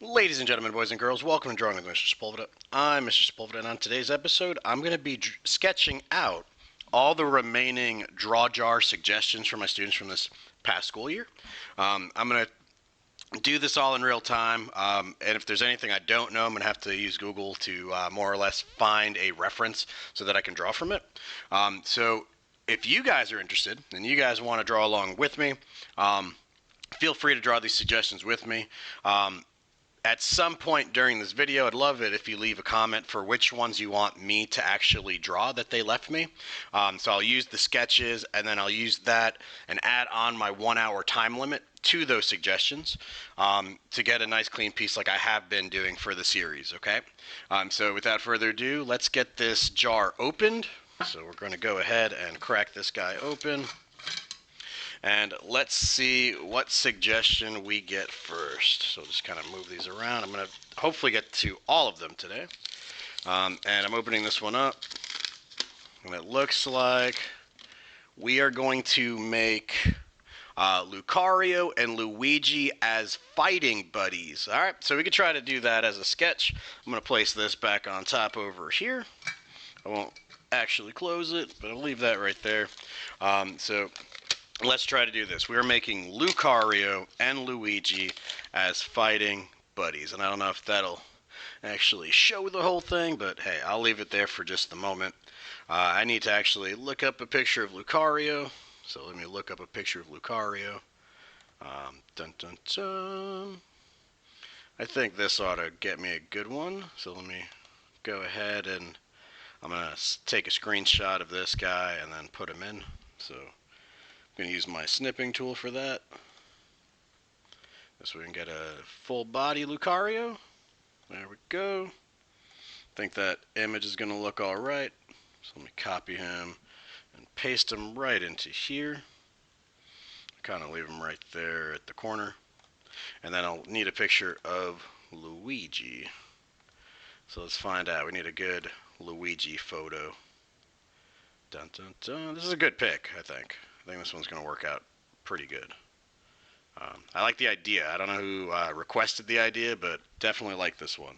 Ladies and gentlemen, boys and girls, welcome to Drawing with Mr. Sepulveda. I'm Mr. Sepulveda, and on today's episode, I'm going to be sketching out all the remaining draw jar suggestions for my students from this past school year. I'm going to do this all in real time, and if there's anything I don't know, I'm going to have to use Google to more or less find a reference so that I can draw from it. So if you guys are interested and you guys want to draw along with me, feel free to draw these suggestions with me. At some point during this video, I'd love it if you leave a comment for which ones you want me to actually draw that they left me. So I'll use the sketches, and then I'll use that and add on my 1 hour time limit to those suggestions to get a nice clean piece like I have been doing for the series, okay? So without further ado, let's get this jar opened. So we're going to go ahead and crack this guy open. And let's see what suggestion we get first. So just kind of move these around. I'm going to hopefully get to all of them today. And I'm opening this one up. And it looks like we are going to make Lucario and Luigi as fighting buddies. All right, so we could try to do that as a sketch. I'm going to place this back on top over here. I won't actually close it, but I'll leave that right there. So let's try to do this. We're making Lucario and Luigi as fighting buddies. And I don't know if that'll actually show the whole thing, but hey, I'll leave it there for just the moment. I need to actually look up a picture of Lucario. So let me look up a picture of Lucario. Dun dun dun. I think this ought to get me a good one. So let me go ahead and I'm going to take a screenshot of this guy and then put him in. So I'm going to use my snipping tool for that. So we can get a full body Lucario. There we go. I think that image is going to look alright. So let me copy him and paste him right into here. Kind of leave him right there at the corner. And then I'll need a picture of Luigi. So let's find out. We need a good Luigi photo. Dun dun dun. This is a good pick, I think. I think this one's going to work out pretty good. I like the idea. I don't know who requested the idea, but definitely like this one.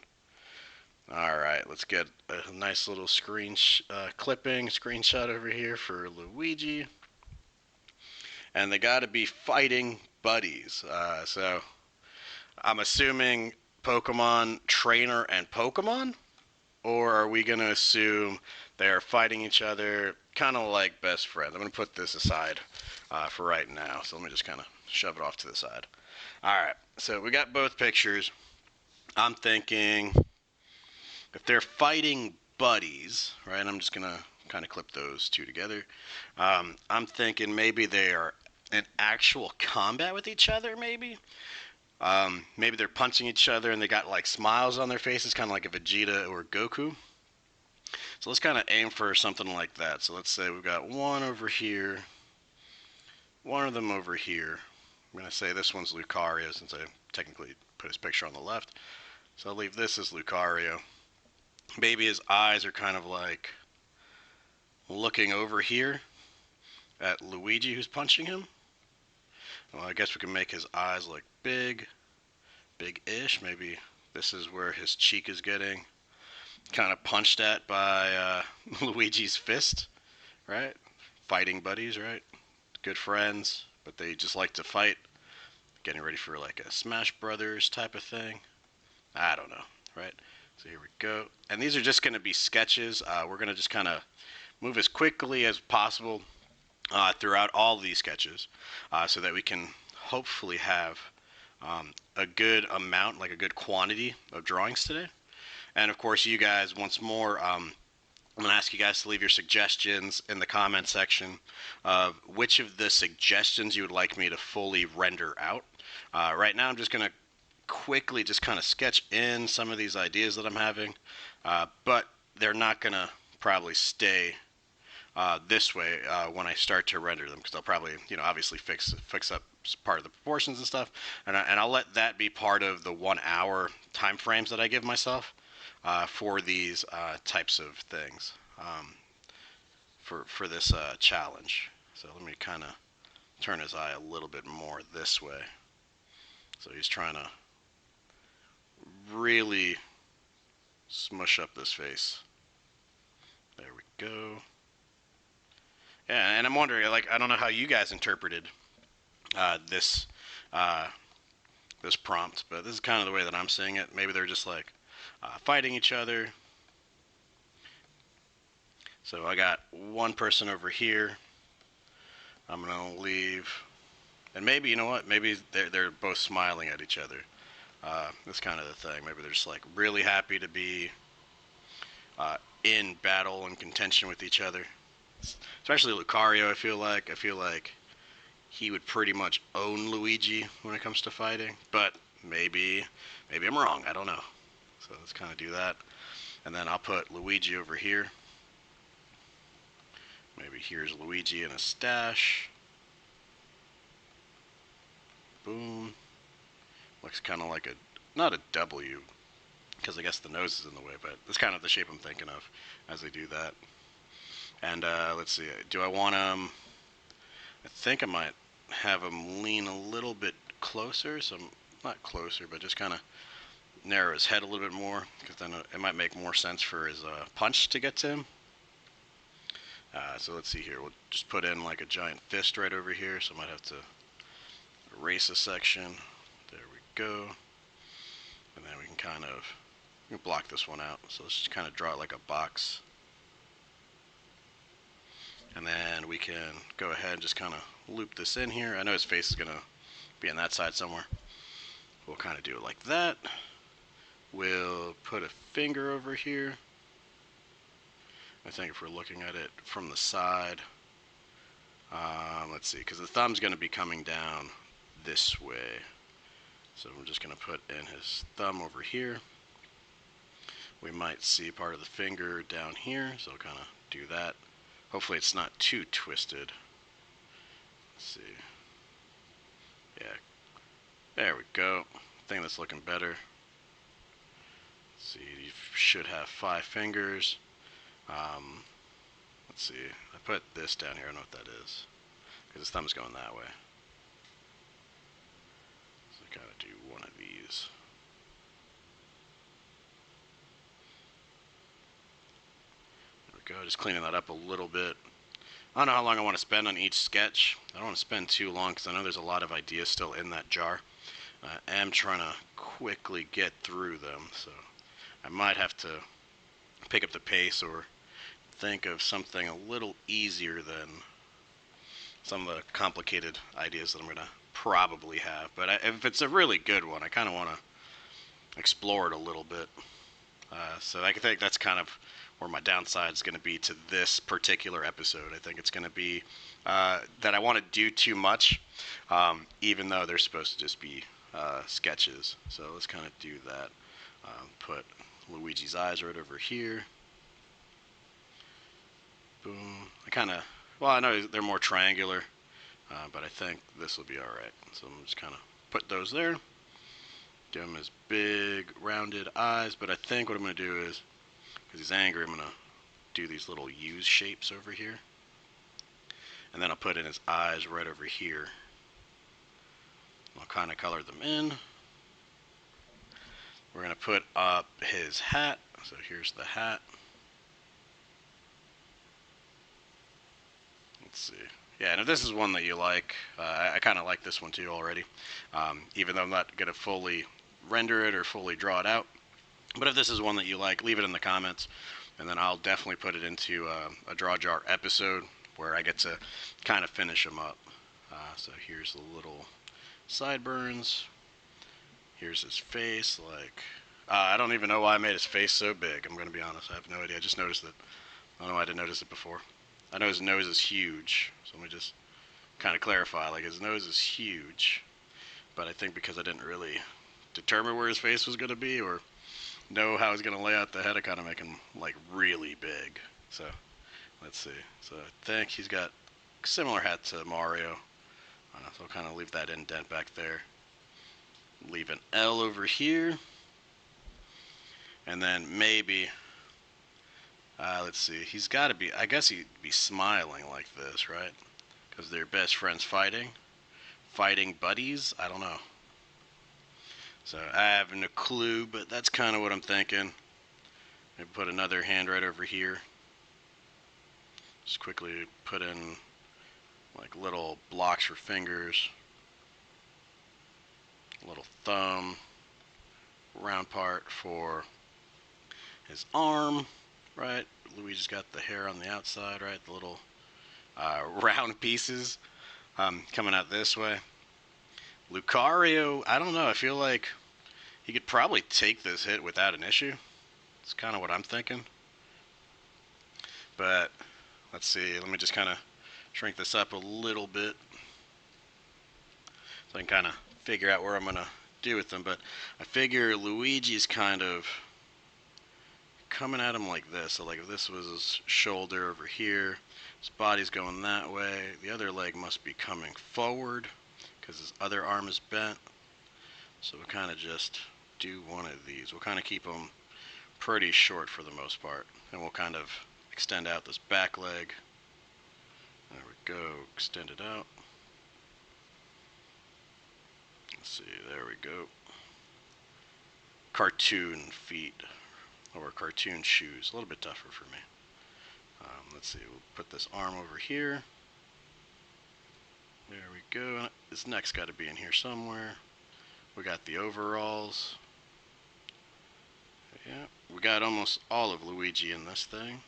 Alright, let's get a nice little screenshot over here for Luigi. And they got to be fighting buddies. So I'm assuming Pokemon trainer and Pokemon? Or are we going to assume they're fighting each other kind of like best friends? I'm going to put this aside for right now. So let me just kind of shove it off to the side. Alright, so we got both pictures. I'm thinking if they're fighting buddies, right, I'm just going to kind of clip those two together. I'm thinking maybe they are in actual combat with each other, maybe. Maybe they're punching each other and they got like smiles on their faces, kind of like a Vegeta or Goku. So let's kind of aim for something like that. So let's say we've got one over here, one of them over here. I'm going to say this one's Lucario since I technically put his picture on the left. So I'll leave this as Lucario. Maybe his eyes are kind of like looking over here at Luigi who's punching him. Well, I guess we can make his eyes look big-ish. Maybe this is where his cheek is getting kind of punched at by Luigi's fist, right? Fighting buddies, right? Good friends, but they just like to fight. Getting ready for like a Smash Brothers type of thing. I don't know, right? So here we go. And these are just going to be sketches. We're going to just kind of move as quickly as possible throughout all of these sketches so that we can hopefully have a good amount, like a good quantity of drawings today. And of course, you guys, once more, I'm going to ask you guys to leave your suggestions in the comment section of which of the suggestions you would like me to fully render out. Right now, I'm just going to quickly just kind of sketch in some of these ideas that I'm having, but they're not going to probably stay this way when I start to render them, because I'll probably, obviously fix up part of the proportions and stuff, and I'll let that be part of the 1 hour time frames that I give myself for these types of things for this challenge. So let me kind of turn his eye a little bit more this way. So he's trying to really smush up this face. There we go. Yeah, and I'm wondering, like, I don't know how you guys interpreted this this prompt, but this is kind of the way that I'm seeing it. Maybe they're just like fighting each other. So I got one person over here. I'm gonna leave, and maybe, you know what? Maybe they're both smiling at each other. That's kind of the thing. Maybe they're just like really happy to be in battle and contention with each other. Especially Lucario, I feel like he would pretty much own Luigi when it comes to fighting. But maybe I'm wrong. I don't know. So let's kind of do that. And then I'll put Luigi over here. Maybe here's Luigi in a stash. Boom. Looks kind of like not a W, because I guess the nose is in the way, but that's kind of the shape I'm thinking of as they do that. And let's see, do I want him, I think I might have him lean a little bit closer, so not closer, but just kind of narrow his head a little bit more, because then it might make more sense for his punch to get to him. So let's see here, we'll just put in like a giant fist right over here, so I might have to erase a section. There we go. And then we can kind of block this one out. So let's just kind of draw it like a box. And then we can go ahead and just kind of loop this in here. I know his face is going to be on that side somewhere. We'll kind of do it like that. We'll put a finger over here. I think if we're looking at it from the side, let's see, because the thumb's going to be coming down this way. So we're just going to put in his thumb over here. We might see part of the finger down here, so I'll kind of do that. Hopefully it's not too twisted. Let's see. Yeah, there we go. I think that's looking better. Let's see, you should have 5 fingers. Let's see, I put this down here, I don't know what that is, because his thumb's going that way. So I kind of do one of these. There we go, just cleaning that up a little bit. I don't know how long I want to spend on each sketch. I don't want to spend too long because I know there's a lot of ideas still in that jar. I am trying to quickly get through them, so I might have to pick up the pace or think of something a little easier than some of the complicated ideas that I'm going to probably have. But if it's a really good one, I kind of want to explore it a little bit. So I think that's kind of where my downside is going to be to this particular episode. I think it's going to be that I want to do too much, even though they're supposed to just be sketches. So let's kind of do that. Put Luigi's eyes right over here. Boom. I know they're more triangular, but I think this will be alright. So I'm just kind of put those there. Do him as big, rounded eyes, but I think what I'm going to do is, because he's angry, I'm going to do these little U shapes over here. And then I'll put in his eyes right over here. I'll kind of color them in. We're going to put up his hat. So here's the hat. Let's see. Yeah, and if this is one that you like, I kind of like this one too already. Even though I'm not going to fully render it or fully draw it out. But if this is one that you like, leave it in the comments. And then I'll definitely put it into a draw jar episode where I get to kind of finish them up. So here's the little sideburns. Here's his face. I don't even know why I made his face so big. I'm going to be honest. I have no idea. I just noticed it. I don't know why I didn't notice it before. I know his nose is huge. So let me just kind of clarify. Like, his nose is huge. But I think because I didn't really determine where his face was going to be or know how I was going to lay out the head, I kind of make him, like, really big. So let's see. So I think he's got a similar hat to Mario. So I'll kind of leave that indent back there. Leave an L over here. And then maybe, let's see, he's got to be, I guess he'd be smiling like this, right? Because they're best friends fighting buddies, I don't know. So I have no clue, but that's kind of what I'm thinking. Maybe put another hand right over here. Just quickly put in like little blocks for fingers. A little thumb. Round part for his arm, right? Luigi's got the hair on the outside, right? The little round pieces coming out this way. Lucario, I don't know. I feel like he could probably take this hit without an issue. It's kind of what I'm thinking. But let's see. Let me just kind of shrink this up a little bit so I can kind of figure out where I'm going to do with them. But I figure Luigi's kind of coming at him like this. So like if this was his shoulder over here, his body's going that way. The other leg must be coming forward because his other arm is bent. So we'll kind of just do one of these. We'll kind of keep them pretty short for the most part. And we'll kind of extend out this back leg. There we go. Extend it out. Let's see. There we go. Cartoon feet. Or cartoon shoes. A little bit tougher for me. Let's see. We'll put this arm over here. There we go. His neck's got to be in here somewhere. We got the overalls. Yeah, we got almost all of Luigi in this thing.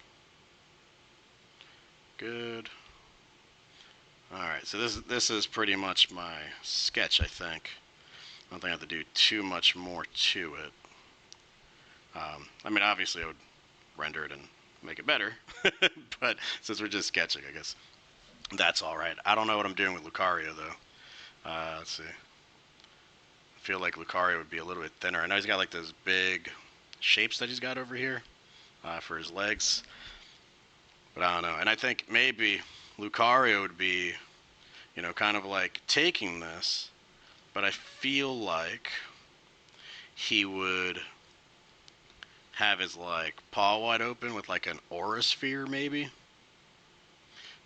Good. Alright, so this is pretty much my sketch, I think. I don't think I have to do too much more to it. I mean, obviously I would render it and make it better, but since we're just sketching, I guess that's alright. I don't know what I'm doing with Lucario, though. Let's see. I feel like Lucario would be a little bit thinner. I know he's got like those big shapes that he's got over here for his legs, but I don't know. And I think maybe Lucario would be, you know, kind of like taking this, but I feel like he would have his like paw wide open with like an aura sphere maybe.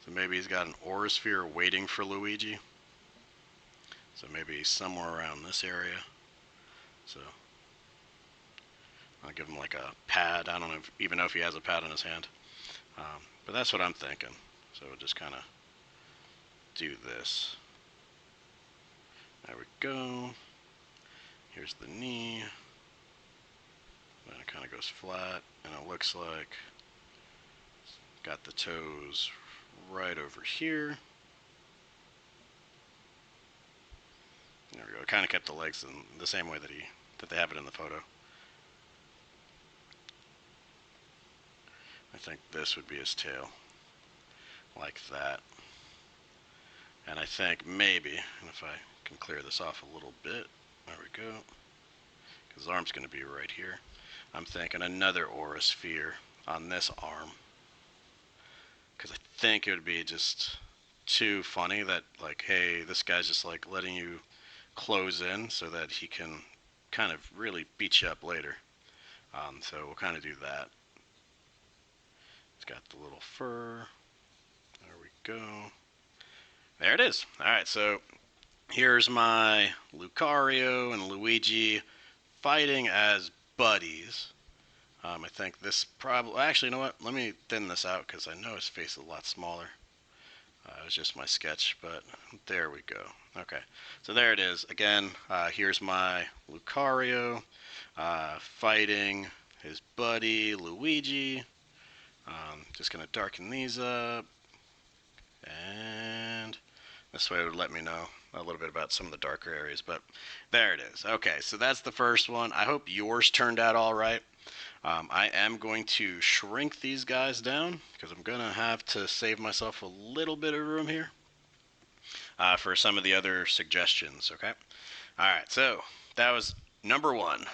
So maybe he's got an aura sphere waiting for Luigi. So maybe somewhere around this area. So I'll give him like a pad. I don't know even know if he has a pad in his hand. But that's what I'm thinking. So we'll just kind of do this. There we go. Here's the knee. Then it kind of goes flat, and it looks like it's got the toes right over here. There we go. It kind of kept the legs in the same way that they have it in the photo. I think this would be his tail, like that. And I think maybe, and if I can clear this off a little bit, there we go, because his arm's going to be right here. I'm thinking another aura sphere on this arm, because I think it would be just too funny that, like, hey, this guy's just like letting you close in so that he can kind of really beat you up later. So we'll kind of do that. It's got the little fur. There we go. There it is. Alright, so here's my Lucario and Luigi fighting as buddies. I think this probably... Actually, you know what? Let me thin this out because I know his face is a lot smaller. It was just my sketch, but there we go. Okay, so there it is. Again, here's my Lucario fighting his buddy Luigi. Just going to darken these up. And this way it would let me know a little bit about some of the darker areas, but there it is. Okay, so that's the first one. I hope yours turned out all right. I am going to shrink these guys down because I'm going to have to save myself a little bit of room here for some of the other suggestions, okay? All right, so that was number one.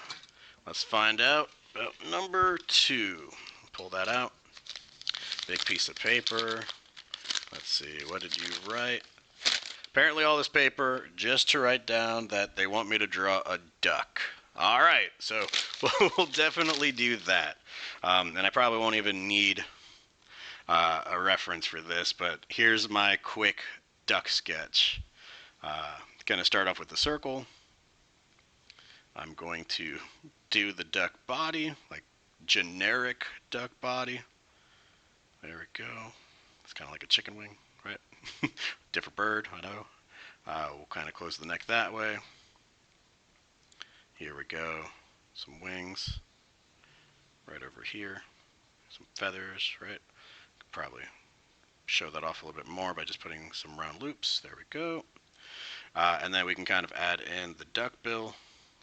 Let's find out about number two. Pull that out. Big piece of paper. Let's see, what did you write? Apparently all this paper just to write down that they want me to draw a duck. All right, so we'll definitely do that. And I probably won't even need a reference for this, but here's my quick duck sketch. Going to start off with the circle. I'm going to do the duck body, like generic duck body. There we go. It's kind of like a chicken wing, right? Different bird, I know. We'll kind of close the neck that way. Here we go. Some wings right over here. Some feathers, right? Could probably show that off a little bit more by just putting some round loops. There we go. And then we can kind of add in the duck bill.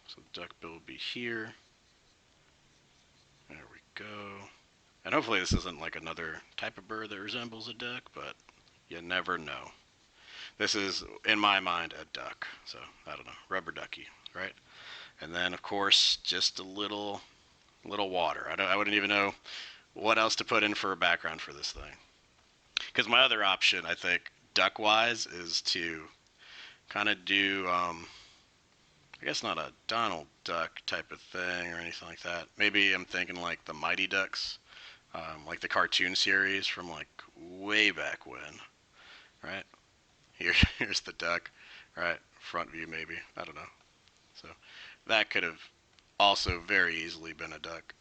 So the duck bill will be here. There we go. And hopefully this isn't like another type of bird that resembles a duck, but you never know. This is, in my mind, a duck. So, I don't know, rubber ducky, right? And then, of course, just a little water. I wouldn't even know what else to put in for a background for this thing. Because my other option, I think, duck-wise, is to kind of do, I guess not a Donald Duck type of thing or anything like that. Maybe I'm thinking like the Mighty Ducks, like the cartoon series from like way back when, right? Here's the duck, right? Front view maybe, I don't know. So that could have also very easily been a duck.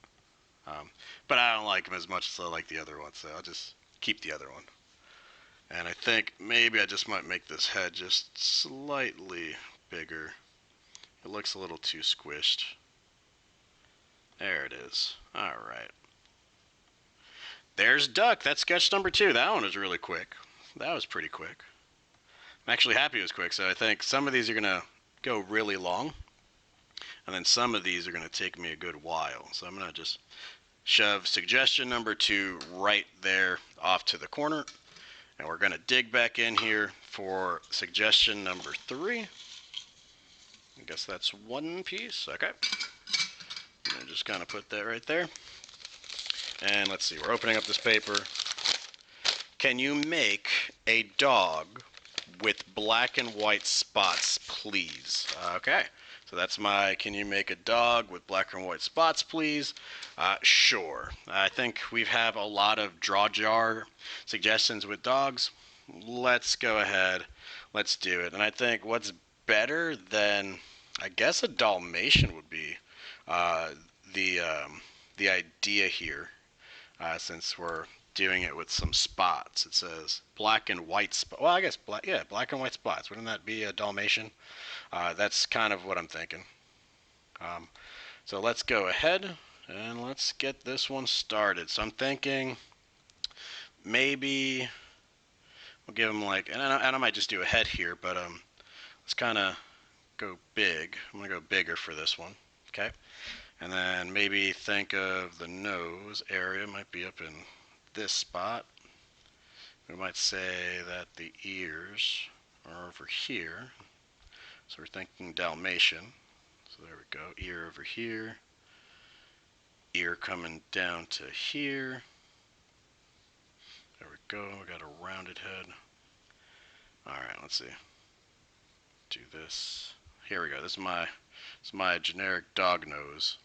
But I don't like him as much as I like the other one, so I'll just keep the other one. And I think maybe I just might make this head just slightly bigger. It looks a little too squished. There it is. Alright. There's duck. That's sketch number 2. That one was really quick. That was pretty quick. I'm actually happy it was quick, so I think some of these are going to go really long. And then some of these are going to take me a good while. So I'm going to just shove suggestion number 2 right there off to the corner. And we're going to dig back in here for suggestion number 3. I guess that's one piece. Okay. And just kind of put that right there. And let's see, we're opening up this paper. Can you make a dog with black and white spots, please? Okay. So that's my, can you make a dog with black and white spots, please? Sure. I think we have a lot of draw jar suggestions with dogs. Let's go ahead. Let's do it. And I think what's better than, I guess a Dalmatian would be the idea here, since we're doing it with some spots. It says black and white spots. Well, I guess black and white spots. Wouldn't that be a Dalmatian? That's kind of what I'm thinking. So let's go ahead and let's get this one started. So I'm thinking maybe we'll give him like, and I might just do a head here, but let's kind of go big. I'm going to go bigger for this one. Okay. And then maybe think of the nose area might be up in this spot. We might say that the ears are over here. So we're thinking Dalmatian. So there we go. Ear over here. Ear coming down to here. There we go. We got a rounded head. Alright, let's see. Do this. Here we go. This is my generic dog nose.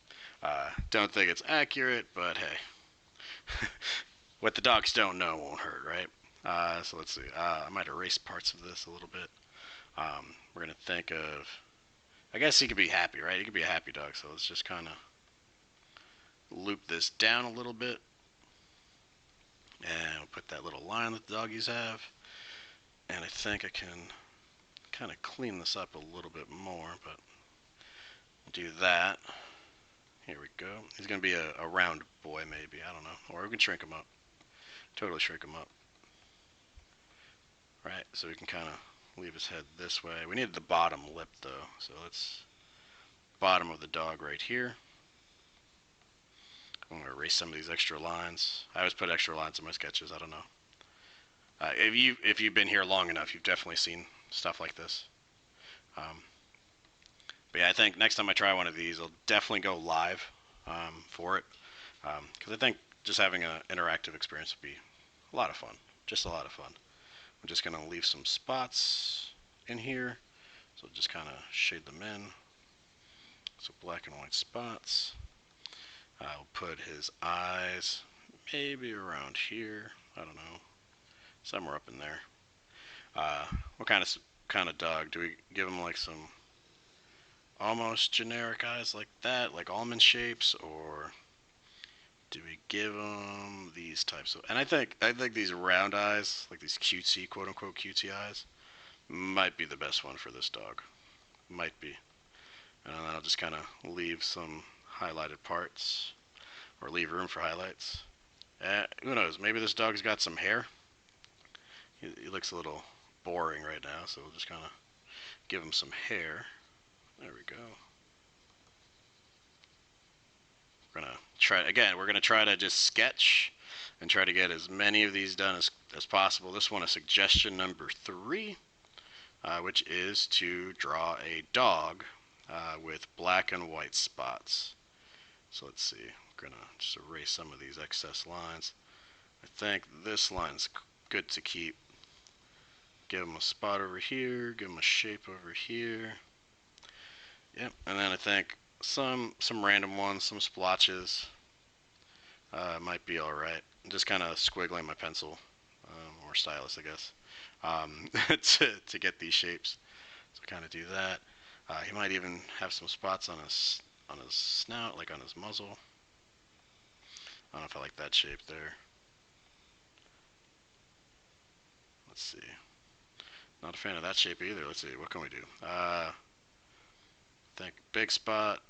Don't think it's accurate, but hey. What the dogs don't know won't hurt, right? So let's see. I might erase parts of this a little bit. We're going to think of, I guess he could be happy, right? He could be a happy dog, so let's just kind of loop this down a little bit. And we'll put that little line that the doggies have. And I think I can kind of clean this up a little bit more, but we'll do that. Here we go. He's going to be a round boy, maybe. I don't know. Or we can shrink him up. Totally shrink him up. Right, so we can kind of leave his head this way. We need the bottom lip, though. So let's, bottom of the dog right here. I'm going to erase some of these extra lines. I always put extra lines in my sketches. I don't know. If you've been here long enough, you've definitely seen stuff like this. But yeah, I think next time I try one of these, I'll definitely go live for it. Because I think just having an interactive experience would be a lot of fun. Just a lot of fun. I'm just going to leave some spots in here. So just kind of shade them in. So black and white spots. I'll put his eyes maybe around here. I don't know. Somewhere up in there. What kind of dog? Do we give him like some almost generic eyes like that, like almond shapes, or do we give them these types of? And I think these round eyes, like these cutesy, quote unquote cutesy eyes, might be the best one for this dog. Might be. And then I'll just kind of leave some highlighted parts, or leave room for highlights. Who knows? Maybe this dog's got some hair. He looks a little boring right now, so we'll just kind of give him some hair. There we go. We're gonna try to just sketch and try to get as many of these done as possible. This one is suggestion number 3, which is to draw a dog with black and white spots. So let's see, I'm gonna just erase some of these excess lines. I think this line's good to keep. Give him a spot over here, give him a shape over here. Yep, and then I think some random ones, some splotches might be all right. I'm just kind of squiggling my pencil, or stylus, I guess, to get these shapes. So kind of do that. He might even have some spots on his snout, like on his muzzle. I don't know if I like that shape there. Let's see. Not a fan of that shape either. Let's see. What can we do? I think big spot,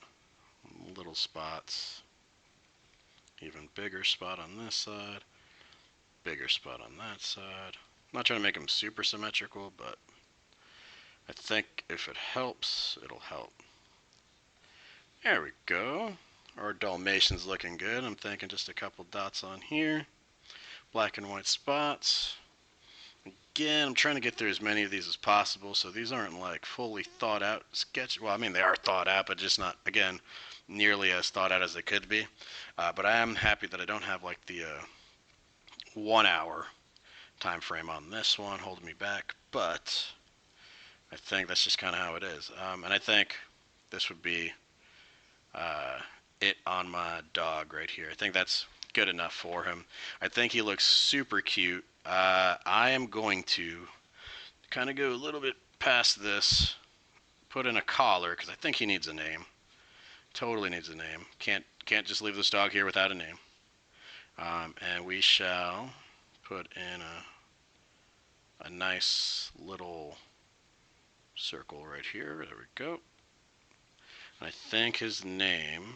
little spots, even bigger spot on this side, bigger spot on that side. I'm not trying to make them super symmetrical, but I think if it helps, it'll help. There we go. Our Dalmatian's looking good. I'm thinking just a couple dots on here. Black and white spots. Again, I'm trying to get through as many of these as possible, so these aren't like fully thought out sketch. Well, I mean, they are thought out, but just not, again, nearly as thought out as they could be. But I am happy that I don't have like the 1 hour time frame on this one holding me back, but I think that's just kind of how it is. And I think this would be it on my dog right here. I think that's good enough for him. I think he looks super cute. I am going to kind of go a little bit past this, put in a collar, because I think he needs a name. Totally needs a name. Can't just leave this dog here without a name. And we shall put in a nice little circle right here. There we go. I think his name,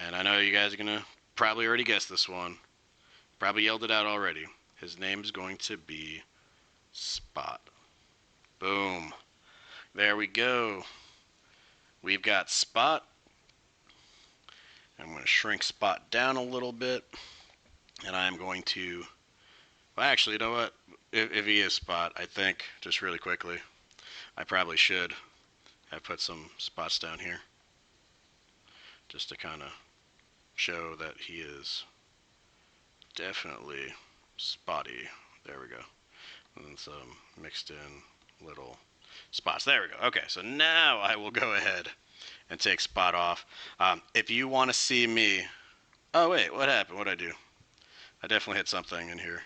and I know you guys are going to probably already guess this one, probably yelled it out already. His name is going to be Spot. Boom. There we go. We've got Spot. I'm going to shrink Spot down a little bit, and I'm going to, well, actually, you know what? If he is Spot, I think, just really quickly, I probably should have put some spots down here, just to kind of show that he is definitely spotty. There we go. And some mixed in little spots. There we go. Okay, so now I will go ahead and take Spot off. If you want to see me... Oh, wait, what happened? What did I do? I definitely hit something in here.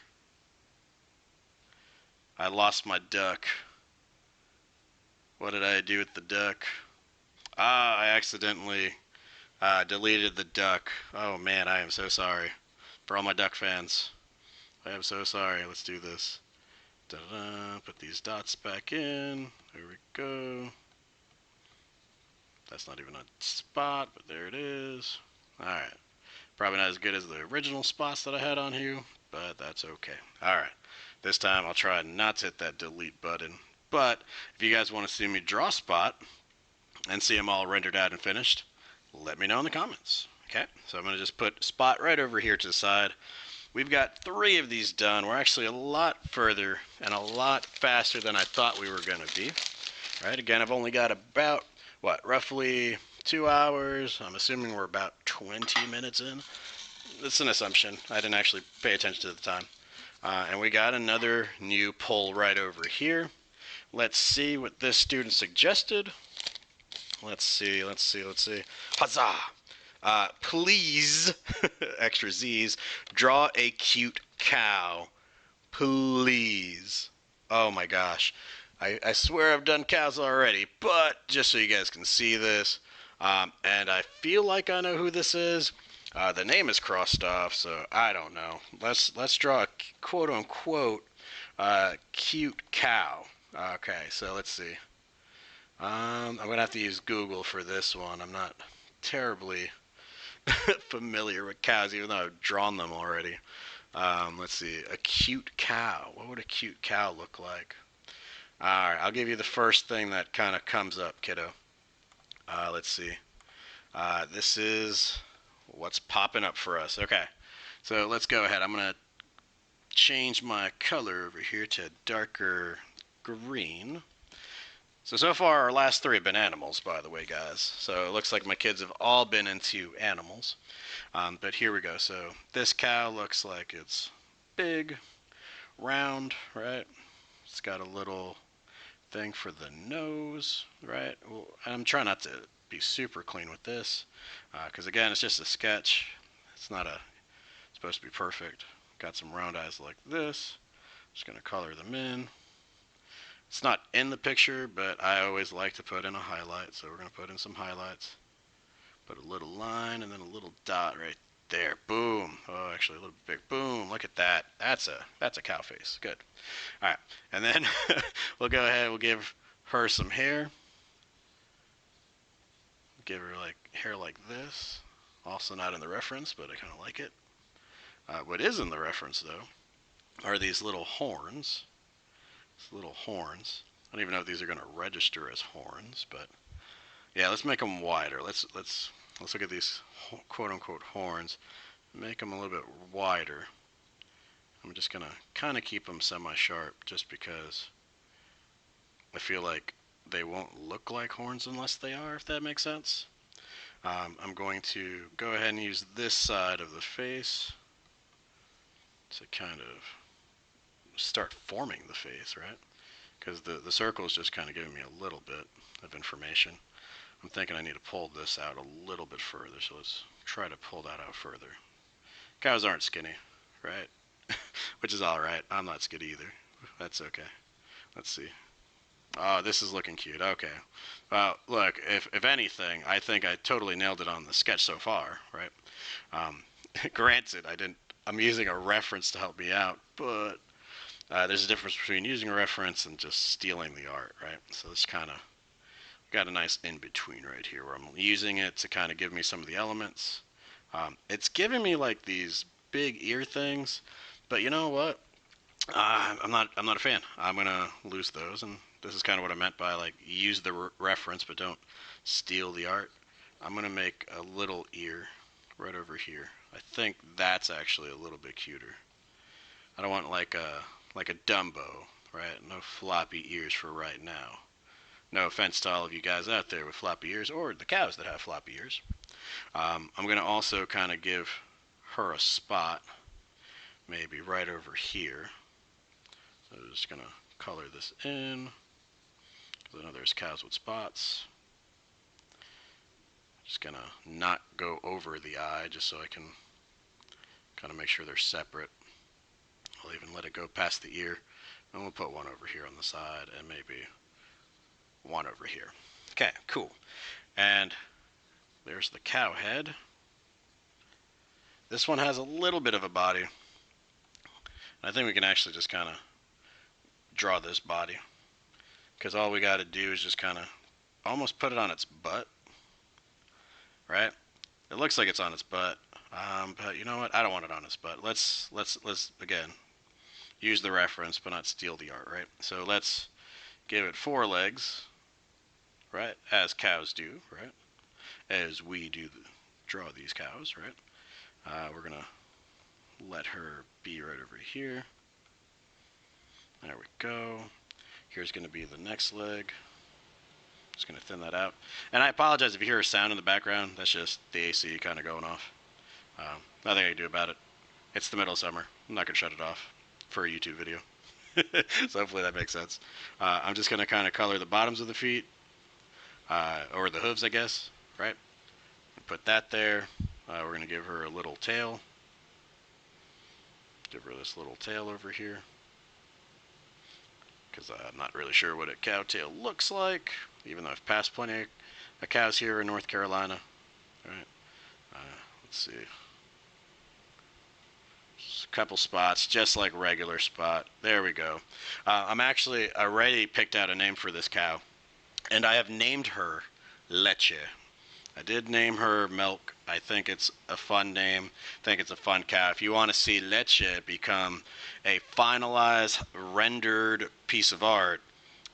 I lost my duck. What did I do with the duck? I accidentally deleted the duck. Oh man, I am so sorry. For all my duck fans, I am so sorry. Let's do this. Da-da-da. Put these dots back in. There we go. That's not even a spot, but there it is. Alright. Probably not as good as the original spots that I had on here, but that's okay. Alright. This time I'll try not to hit that delete button. But if you guys want to see me draw Spot and see them all rendered out and finished, let me know in the comments. Okay, so I'm going to just put Spot right over here to the side. We've got 3 of these done. We're actually a lot further and a lot faster than I thought we were going to be. Right, again, I've only got about, roughly 2 hours. I'm assuming we're about 20 minutes in. That's an assumption. I didn't actually pay attention to the time. And we got another new poll right over here. Let's see what this student suggested. Let's see. Huzzah! Please, extra Z's, draw a cute cow. Please. Oh my gosh. I swear I've done cows already, but just so you guys can see this, and I feel like I know who this is. The name is crossed off, so I don't know. Let's draw a quote unquote cute cow. Okay, so let's see. I'm gonna have to use Google for this one. I'm not terribly familiar with cows, even though I've drawn them already. Let's see. A cute cow. What would a cute cow look like? Alright, I'll give you the first thing that kind of comes up, kiddo. Let's see. This is what's popping up for us. Okay, so let's go ahead. I'm going to change my color over here to darker green. So far our last three have been animals, by the way, guys. So it looks like my kids have all been into animals. But here we go. So this cow looks like it's big, round, right? It's got a little thing for the nose, right? Well, I'm trying not to be super clean with this, because again, it's just a sketch. It's not supposed to be perfect. Got some round eyes like this. Just gonna color them in. It's not in the picture, but I always like to put in a highlight, so we're gonna put in some highlights. Put a little line and then a little dot right there. Boom. Oh, actually a little bit big. Boom. Look at that. That's a cow face. Good. All right, and then we'll go ahead. We'll give her some hair. Give her like hair like this. Also not in the reference, but I kind of like it. What is in the reference though are these little horns. These little horns. I don't even know if these are going to register as horns, but yeah, let's make them wider. Let's look at these quote unquote horns. Make them a little bit wider. I'm just gonna kind of keep them semi-sharp just because I feel like they won't look like horns unless they are, if that makes sense. I'm going to go ahead and use this side of the face to kind of start forming the face, right? Because the circle is just kind of giving me a little bit of information. I'm thinking I need to pull this out a little bit further, so let's try to pull that out further. Cows aren't skinny, right? Which is alright. I'm not skinny either. That's okay. Let's see. Oh, this is looking cute. Okay. Well, look, if anything, I think I totally nailed it on the sketch so far, right? Granted, I'm using a reference to help me out, but there's a difference between using a reference and just stealing the art, right? So it's kind of got a nice in-between right here where I'm using it to kind of give me some of the elements. It's giving me like these big ear things, but you know what? I'm not a fan. I'm gonna lose those, and this is kind of what I meant by like use the reference, but don't steal the art. I'm gonna make a little ear right over here. I think that's actually a little bit cuter. I don't want like a Dumbo, right? No floppy ears for right now. No offense to all of you guys out there with floppy ears, or the cows that have floppy ears. I'm gonna also kind of give her a spot, maybe right over here. So I'm just gonna color this in, because I know there's cows with spots. Just gonna not go over the eye, just so I can kind of make sure they're separate. I'll even let it go past the ear, and we'll put one over here on the side, and maybe one over here. Okay, cool. And there's the cow head. This one has a little bit of a body. I think we can actually just kind of draw this body, because all we got to do is just kind of almost put it on its butt, right? It looks like it's on its butt, but you know what? I don't want it on its butt. Let's again use the reference, but not steal the art, right? So let's give it four legs, right? As cows do, right? As we do draw these cows, right? We're gonna let her be right over here. There we go. Here's going to be the next leg. Just going to thin that out. And I apologize if you hear a sound in the background. That's just the AC kind of going off. Nothing I can do about it. It's the middle of summer. I'm not going to shut it off for a YouTube video. So hopefully that makes sense. I'm just going to kind of color the bottoms of the feet. Or the hooves, I guess. Right? Put that there. We're going to give her a little tail. Give her this little tail over here. because I'm not really sure what a cow tail looks like, even though I've passed plenty of cows here in North Carolina. All right, let's see. Just a couple spots, just like regular spot. There we go. I'm actually already picked out a name for this cow, and I have named her Leche. I did name her Milk. I think it's a fun name. I think it's a fun cow. If you want to see Leche become a finalized, rendered piece of art,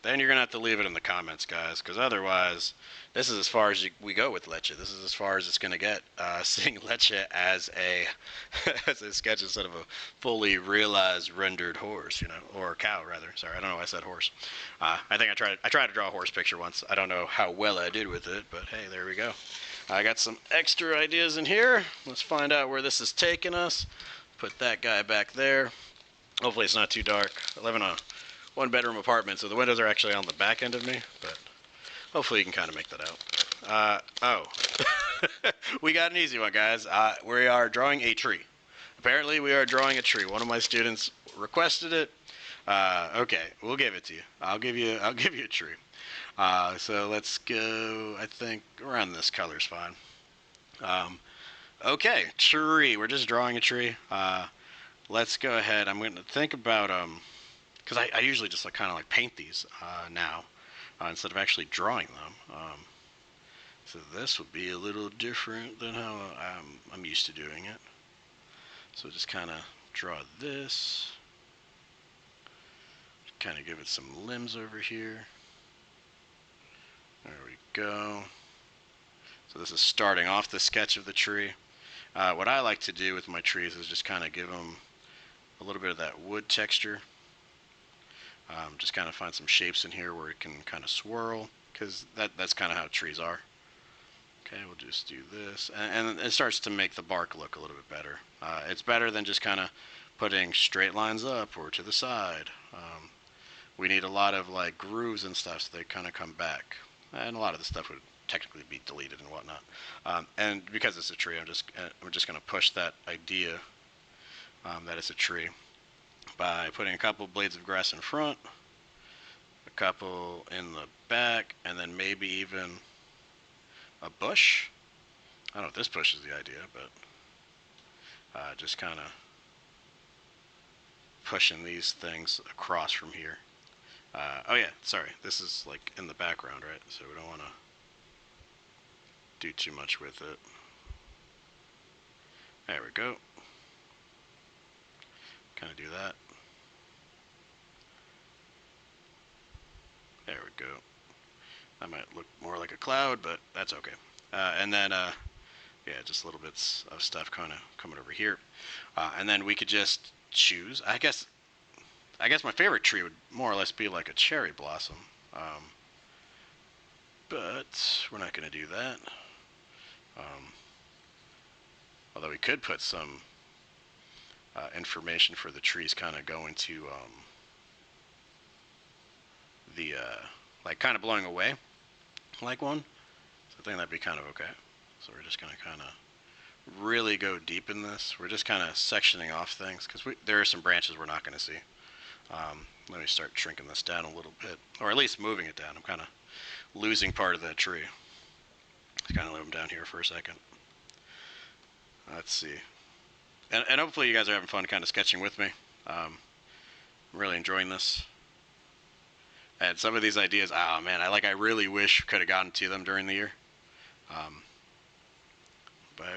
then you're going to have to leave it in the comments, guys, because otherwise, this is as far as we go with Leche. This is as far as it's going to get. Seeing Leche as a as a sketch instead of a fully realized rendered horse, or cow rather. Sorry, I don't know why I said horse. I think I tried to draw a horse picture once. I don't know how well I did with it, but hey, there we go. I got some extra ideas in here. Let's find out where this is taking us. Put that guy back there. Hopefully it's not too dark. I live in a one-bedroom apartment, so the windows are actually on the back end of me, but hopefully you can kind of make that out. We got an easy one, guys. We are drawing a tree. Apparently we are drawing a tree. One of my students requested it. Okay, we'll give it to you. I'll give you a tree. So let's go, I think around this color's fine. Okay, tree. We're just drawing a tree. Let's go ahead. I'm going to think about because I usually just kind of paint these now instead of actually drawing them. So this would be a little different than how I'm used to doing it. So just kind of draw this. Kind of give it some limbs over here. There we go. So this is starting off the sketch of the tree. What I like to do with my trees is just kind of give them a little bit of that wood texture. Just kind of find some shapes in here where it can kind of swirl, because that's kind of how trees are. Okay, we'll just do this, and it starts to make the bark look a little bit better. It's better than just kind of putting straight lines up or to the side. We need a lot of grooves and stuff so they kind of come back, and a lot of the stuff would technically be deleted and whatnot. And because it's a tree, I'm just going to push that idea that it's a tree by putting a couple blades of grass in front, a couple in the back, and then maybe even a bush. I don't know if this bush is the idea, but just kind of pushing these things across from here. Oh yeah, sorry, this is in the background, right? So we don't want to do too much with it. There we go. Kind of do that. There we go. That might look more like a cloud, but that's okay. And then, yeah, just little bits of stuff kind of coming over here. And then we could just choose. I guess my favorite tree would more or less be like a cherry blossom. But we're not going to do that. Although we could put some information for the trees kind of going to the kind of blowing away like one. So I think that'd be kind of okay. So we're just going to kind of really go deep in this. We're just kind of sectioning off things because there are some branches we're not going to see. Let me start shrinking this down a little bit, or at least moving it down. I'm kind of losing part of that tree. Let's kind of leave them down here for a second. Let's see. And hopefully you guys are having fun kind of sketching with me. I'm really enjoying this. And some of these ideas, oh man, I really wish could have gotten to them during the year. But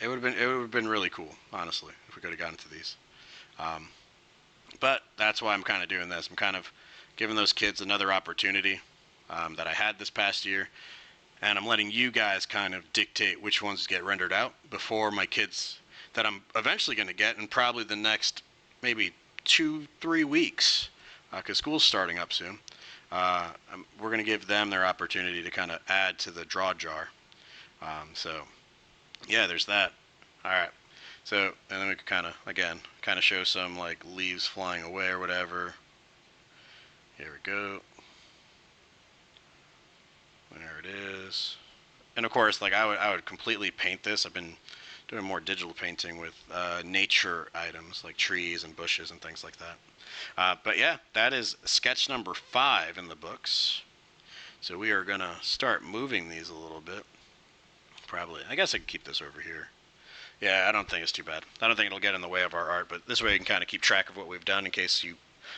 it would have been really cool, honestly, if we could have gotten to these. But that's why I'm kind of doing this. I'm kind of giving those kids another opportunity that I had this past year, and I'm letting you guys kind of dictate which ones get rendered out before my kids that I'm eventually going to get in probably the next maybe 2-3 weeks, because school's starting up soon. We're going to give them their opportunity to kind of add to the draw jar. So yeah, there's that. All right. So, and then we could kind of show some leaves flying away or whatever. Here we go. There it is. And of course, I would completely paint this. I've been doing more digital painting with nature items like trees and bushes and things like that. But yeah, that is sketch number 5 in the books. So we are going to start moving these a little bit. Probably. I guess I can keep this over here. Yeah, I don't think it's too bad. I don't think it'll get in the way of our art, but this way we can kind of keep track of what we've done in case you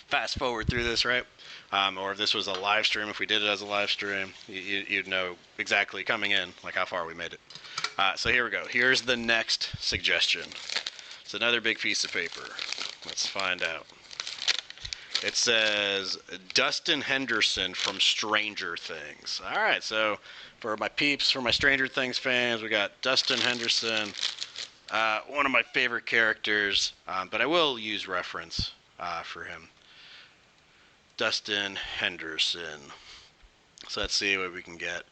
fast forward through this, right? Or if this was a live stream, if we did it as a live stream, you'd know exactly coming in, like how far we made it. So here we go. Here's the next suggestion. It's another big piece of paper. Let's find out. It says Dustin Henderson from Stranger Things. All right, so for my peeps, for my Stranger Things fans, we got Dustin Henderson, one of my favorite characters, but I will use reference for him. Dustin Henderson. So let's see what we can get.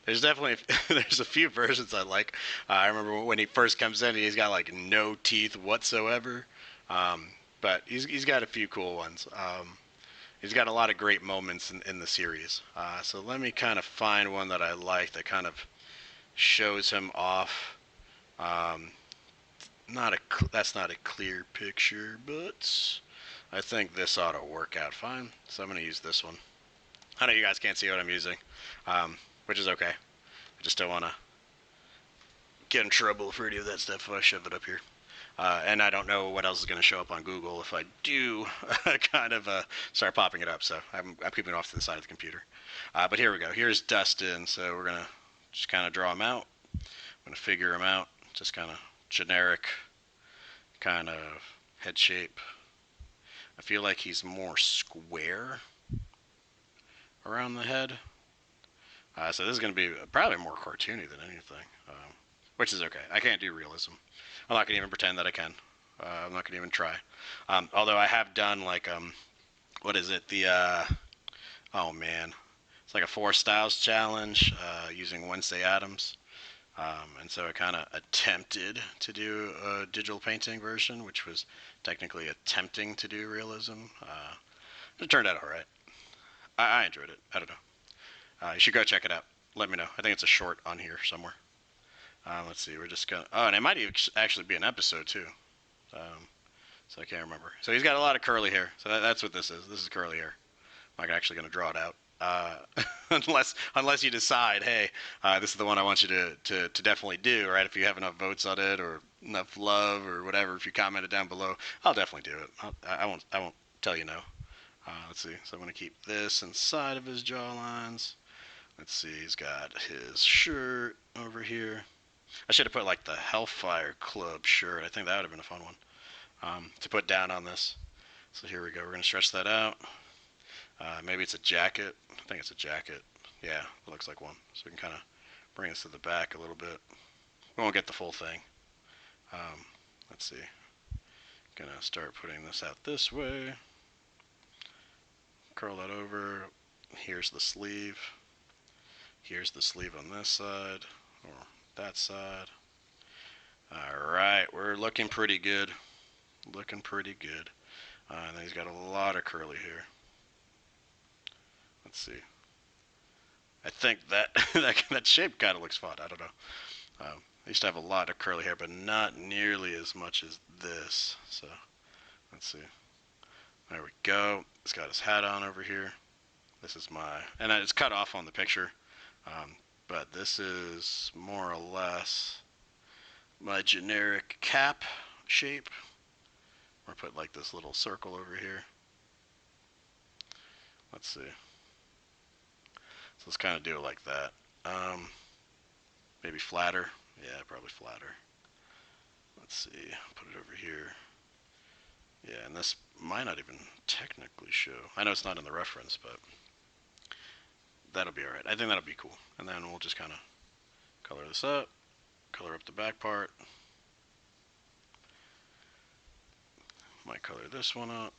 There's definitely there's a few versions I like. I remember when he first comes in, he's got like no teeth whatsoever. But he's got a few cool ones. He's got a lot of great moments in the series. So let me kind of find one that I like that kind of shows him off. That's not a clear picture, but I think this ought to work out fine. So I'm going to use this one. I know you guys can't see what I'm using, which is okay. I just don't want to get in trouble for any of that stuff if I shove it up here. And I don't know what else is going to show up on Google if I do kind of start popping it up. So I'm keeping it off to the side of the computer. But here we go. Here's Dustin. So we're going to just kind of draw him out. I'm going to figure him out. Just kind of generic kind of head shape. I feel like he's more square around the head. So this is going to be probably more cartoony than anything, which is okay. I can't do realism. I'm not going to even pretend that I can. I'm not going to even try. Although I have done like, what is it? Oh man. It's like a 4 styles challenge using Wednesday Addams. And so I kind of attempted to do a digital painting version, which was technically attempting to do realism. It turned out all right. I enjoyed it. I don't know. You should go check it out. Let me know. I think it's a short on here somewhere. Let's see. We're just going to... Oh, and it might actually be an episode, too. So I can't remember. So he's got a lot of curly hair. So that's what this is. This is curly hair. I'm not actually going to draw it out. Unless you decide, hey, this is the one I want you to definitely do, right? If you have enough votes on it or enough love or whatever, if you comment it down below, I'll definitely do it. I won't tell you no. Let's see. So I'm going to keep this inside of his jawlines. Let's see. He's got his shirt over here. I should have put like the Hellfire Club shirt. I think that would have been a fun one to put down on this. So here we go. We're going to stretch that out. Maybe it's a jacket. I think it's a jacket. Yeah, it looks like one. So we can kind of bring this to the back a little bit. We won't get the full thing. Let's see. Gonna start putting this out this way. Curl that over. Here's the sleeve. Here's the sleeve on this side, or that side. Alright, we're looking pretty good. Looking pretty good. And then he's got a lot of curly hair. Let's see. I think that shape kind of looks fun. I don't know. I used to have a lot of curly hair, but not nearly as much as this. So, let's see. There we go. He's got his hat on over here. This is and it's cut off on the picture. But this is more or less my generic cap shape. Or put like this little circle over here. Let's see. So let's kind of do it like that. Maybe flatter. Yeah, probably flatter. Let's see. Put it over here. Yeah, and this might not even technically show. I know it's not in the reference, but that'll be alright. I think that'll be cool. And then we'll just kind of color this up. Color up the back part. Might color this one up.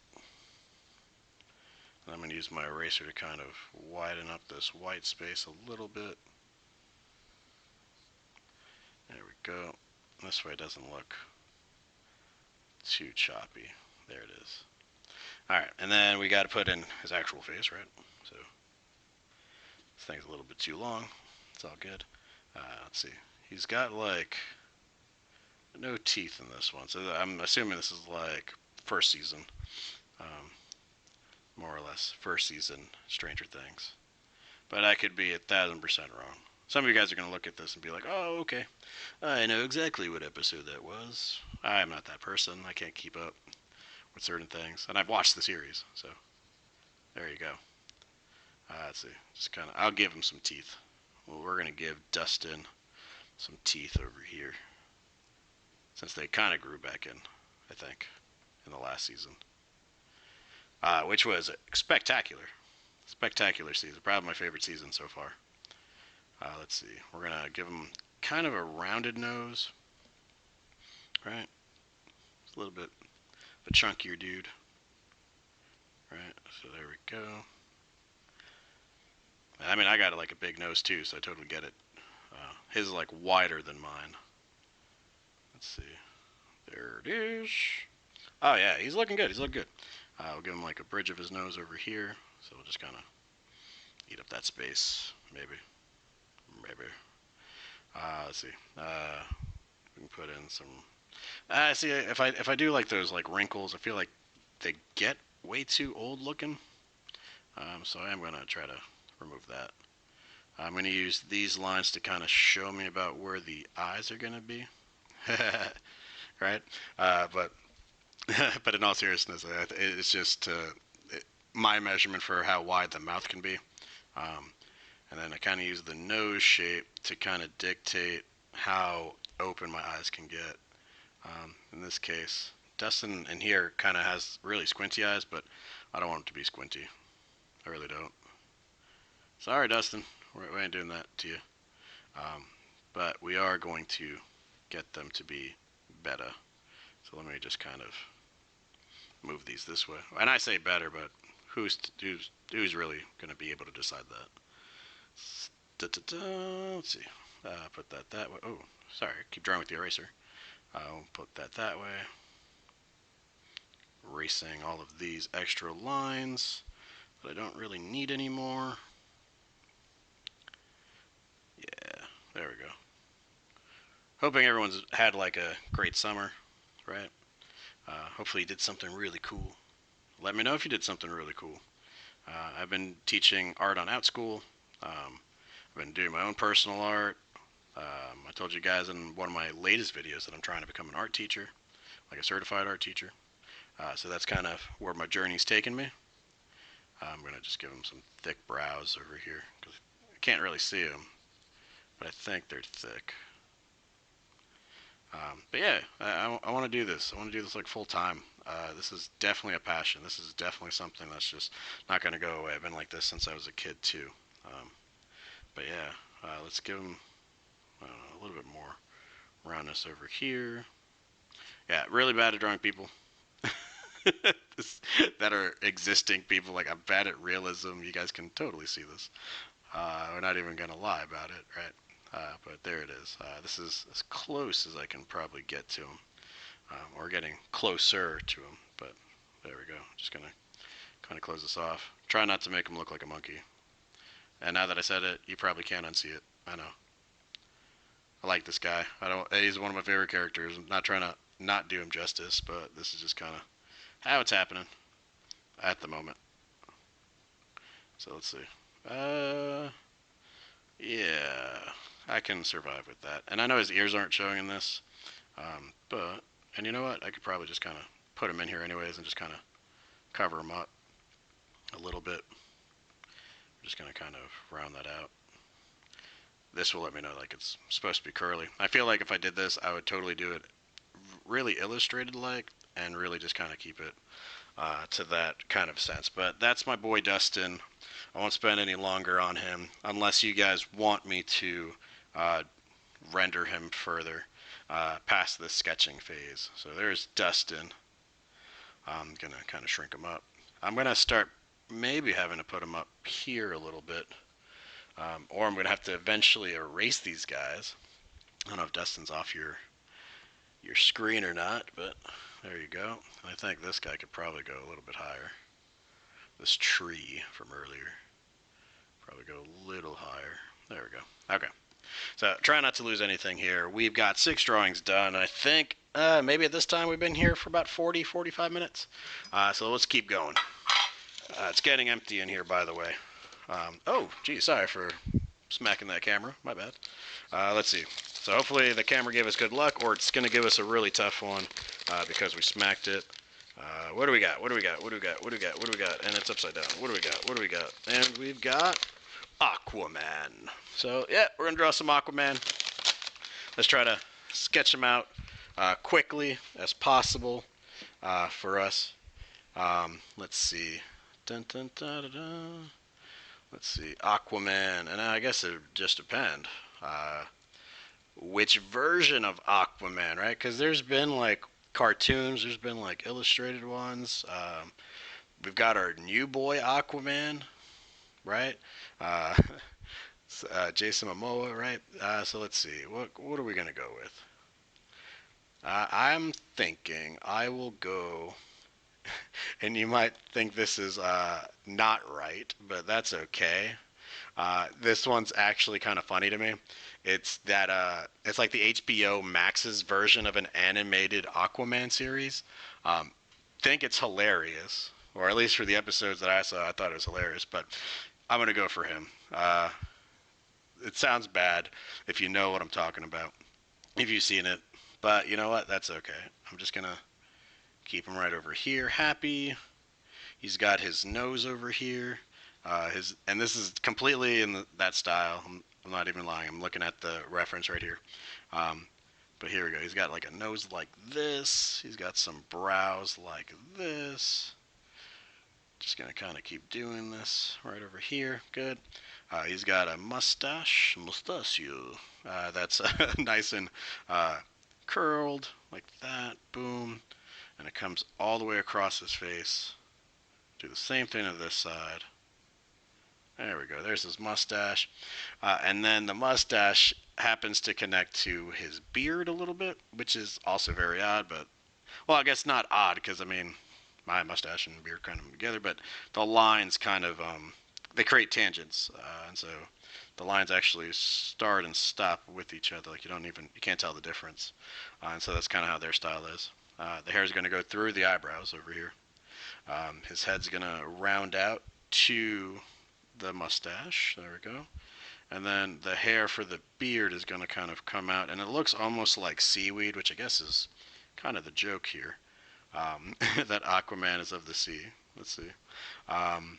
And I'm going to use my eraser to kind of widen up this white space a little bit. There we go. This way it doesn't look too choppy. There it is. Alright, and then we got to put in his actual face, right? So, this thing's a little bit too long. It's all good. Let's see. He's got like no teeth in this one. So I'm assuming this is like first season, um, more or less. First season Stranger Things. But I could be 1,000% wrong. Some of you guys are going to look at this and be like, oh, okay. I know exactly what episode that was. I'm not that person. I can't keep up with certain things. And I've watched the series, so there you go. Let's see. Just kind of, I'll give him some teeth. Well, we're going to give Dustin some teeth over here. Since they kind of grew back in, I think, in the last season. Which was spectacular. Spectacular season. Probably my favorite season so far. Let's see. We're going to give him kind of a rounded nose. Right? It's a little bit of a chunkier dude. Right? So there we go. I mean, I got like a big nose too, so I totally get it. His is like wider than mine. Let's see. There it is. Oh yeah, he's looking good. He's looking good. We'll give him like a bridge of his nose over here. So we'll just kind of eat up that space. Maybe. Let's see. We can put in some. See, if I do like those like wrinkles, I feel like they get way too old looking. So I am gonna try to remove that. I'm gonna use these lines to kind of show me about where the eyes are gonna be. Right? But but in all seriousness, it's just my measurement for how wide the mouth can be. And then I kind of use the nose shape to kind of dictate how open my eyes can get. In this case, Dustin in here kind of has really squinty eyes, but I don't want him to be squinty. I really don't. Sorry, Dustin. We ain't doing that to you. But we are going to get them to be better. So let me just kind of move these this way. And I say better, but who's really going to be able to decide that? Let's see. Put that way. Oh, sorry. Keep drawing with the eraser. I'll put that way. Erasing all of these extra lines that I don't really need anymore. Yeah, there we go. Hoping everyone's had like a great summer, right? Hopefully you did something really cool. Let me know if you did something really cool. I've been teaching art on OutSchool. I've been doing my own personal art. I told you guys in one of my latest videos that I'm trying to become an art teacher, like a certified art teacher. So that's kind of where my journey's taken me. I'm going to just give them some thick brows over here because I can't really see them, but I think they're thick. But yeah, I want to do this. I want to do this like full time. This is definitely a passion. This is definitely something that's just not going to go away. I've been like this since I was a kid too. But yeah, let's give them a little bit more roundness over here. Yeah, really bad at drawing people. That are existing people. Like, I'm bad at realism. You guys can totally see this. We're not even going to lie about it, right? But there it is. This is as close as I can probably get to him. Or getting closer to him. But there we go. Just going to kind of close this off. Try not to make him look like a monkey. And now that I said it, you probably can't unsee it. I know. I like this guy. He's one of my favorite characters. I'm not trying to not do him justice, but this is just kind of how it's happening at the moment. So let's see. Yeah, I can survive with that. And I know his ears aren't showing in this, and you know what? I could probably just kind of put him in here anyways and just kind of cover him up a little bit. I'm just going to kind of round that out. This will let me know like it's supposed to be curly. I feel like if I did this, I would totally do it really illustrated like and really just kind of keep it to that kind of sense. But that's my boy Dustin. I won't spend any longer on him unless you guys want me to render him further past the sketching phase. So there's Dustin. I'm going to kind of shrink him up. I'm going to start maybe having to put him up here a little bit. Or I'm going to have to eventually erase these guys. I don't know if Dustin's off your screen or not, but there you go. I think this guy could probably go a little bit higher. This tree from earlier. Probably go a little higher. There we go. Okay. So try not to lose anything here. We've got 6 drawings done. I think maybe at this time we've been here for about 40, 45 minutes. So let's keep going. It's getting empty in here, by the way. Oh, gee, sorry for smacking that camera. My bad. Let's see. So hopefully the camera gave us good luck, or it's going to give us a really tough one because we smacked it. What do we got? What do we got? What do we got? What do we got? What do we got? And it's upside down. What do we got? What do we got? And we've got Aquaman. So, yeah, we're going to draw some Aquaman. Let's try to sketch him out quickly as possible for us. Let's see. Dun, dun, dun, dun, dun. Let's see. Aquaman. And I guess it would just depend. Which version of Aquaman, right? Because there's been like cartoons, there's been like illustrated ones. We've got our new boy Aquaman, right? Uh, Jason Momoa, right? So let's see. What are we gonna go with? I'm thinking I will go, and you might think this is not right, but that's okay. This one's actually kind of funny to me. It's that it's like the HBO Max's version of an animated Aquaman series. Think it's hilarious, or at least for the episodes that I saw, I thought it was hilarious. But I'm gonna go for him. It sounds bad if you know what I'm talking about, if you've seen it. But you know what? That's okay. I'm just gonna keep him right over here. Happy. He's got his nose over here. And this is completely in that style. I'm not even lying. I'm looking at the reference right here. But here we go. He's got like a nose like this. He's got some brows like this. Just gonna kind of keep doing this right over here. Good. He's got a mustachio. That's nice and curled like that. Boom. And it comes all the way across his face. Do the same thing to this side. There we go. There's his mustache. And then the mustache happens to connect to his beard a little bit, which is also very odd, but, well, I guess not odd because, I mean, my mustache and beard kind of together, but the lines kind of, they create tangents. And so the lines actually start and stop with each other. Like you can't tell the difference. And so that's kind of how their style is. The hair is going to go through the eyebrows over here. His head's going to round out to the mustache. There we go. And then the hair for the beard is going to kind of come out. And it looks almost like seaweed, which I guess is kind of the joke here. That Aquaman is of the sea. Let's see. Kind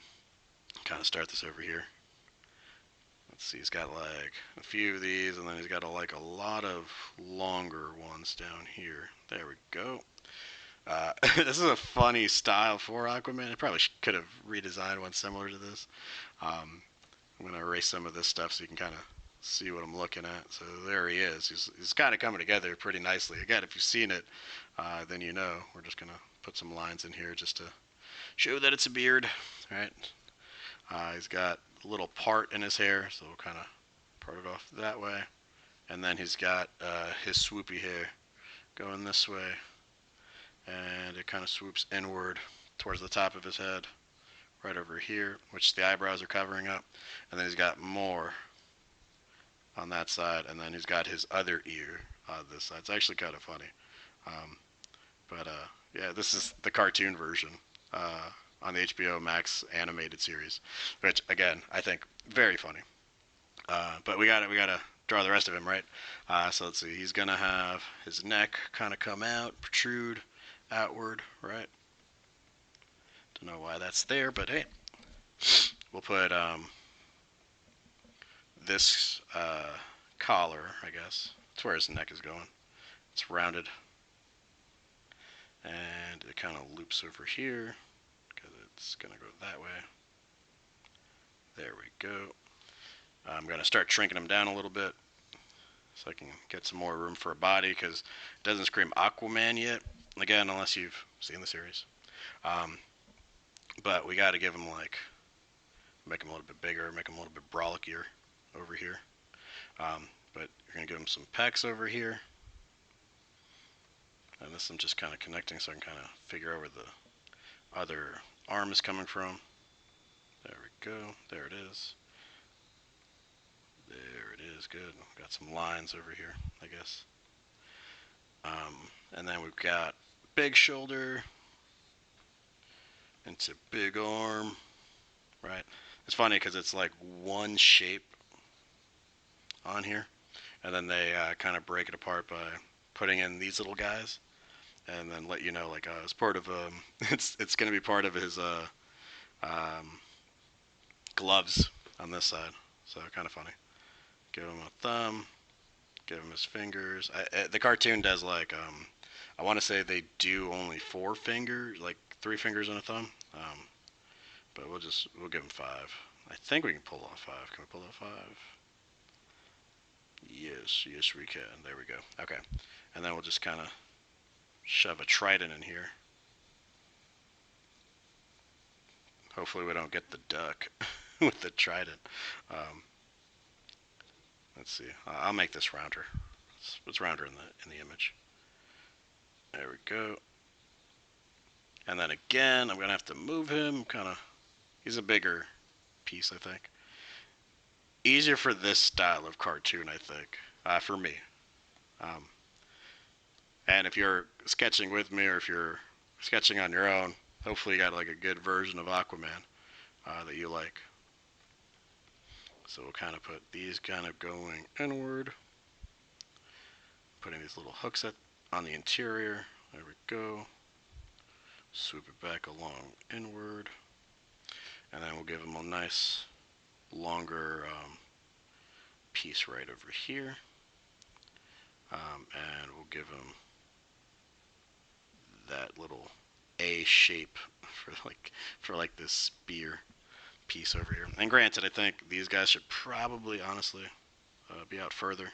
of start this over here. Let's see. He's got like a few of these. And then he's got like a lot of longer ones down here. There we go. This is a funny style for Aquaman. I probably could have redesigned one similar to this. I'm going to erase some of this stuff so you can kind of see what I'm looking at. So there he is. He's kind of coming together pretty nicely. Again, if you've seen it, then you know. We're just going to put some lines in here just to show that it's a beard. Right? He's got a little part in his hair, so we'll kind of part it off that way. And then he's got his swoopy hair going this way. And it kind of swoops inward towards the top of his head, right over here, which the eyebrows are covering up. And then he's got more on that side, and then he's got his other ear on this side. It's actually kind of funny. Yeah, this is the cartoon version on the HBO Max animated series, which, again, I think very funny. But we gotta draw the rest of him, right? So let's see. He's gonna have his neck kind of come out, protrude outward, right? Don't know why that's there, but hey, we'll put this collar, I guess. That's where his neck is going. It's rounded, and it kind of loops over here because it's gonna go that way. There we go. I'm gonna start shrinking him down a little bit so I can get some more room for a body because it doesn't scream Aquaman yet. Again, unless you've seen the series. But we got to give him make him a little bit bigger, make him a little bit brolikier over here. But you're going to give him some pecs over here. And this I'm just kind of connecting so I can kind of figure out where the other arm is coming from. There we go. There it is. There it is. Good. Got some lines over here, I guess. And then we've got big shoulder into big arm, right? It's funny because it's like one shape on here, and then they kind of break it apart by putting in these little guys, and then let you know like it's part of it's going to be part of his um, gloves on this side. So kind of funny. Give him a thumb. Give him his fingers. The cartoon does like I want to say they do only 4 fingers, like 3 fingers and a thumb. But we'll give him 5. I think we can pull off 5. Can we pull off 5? Yes, we can. There we go. Okay, and then we'll just kind of shove a trident in here. Hopefully we don't get the duck with the trident. Let's see. I'll make this rounder. It's rounder in the image. There we go. And then again, I'm gonna have to move him. He's a bigger piece, I think. Easier for this style of cartoon, I think, for me. And if you're sketching with me, or if you're sketching on your own, hopefully you got like a good version of Aquaman that you like. So we'll kind of put these kind of going inward, putting these little hooks on the interior. There we go. Swoop it back along inward, and then we'll give them a nice longer piece right over here, and we'll give them that little A shape for like this spear piece over here. And granted, I think these guys should probably honestly be out further,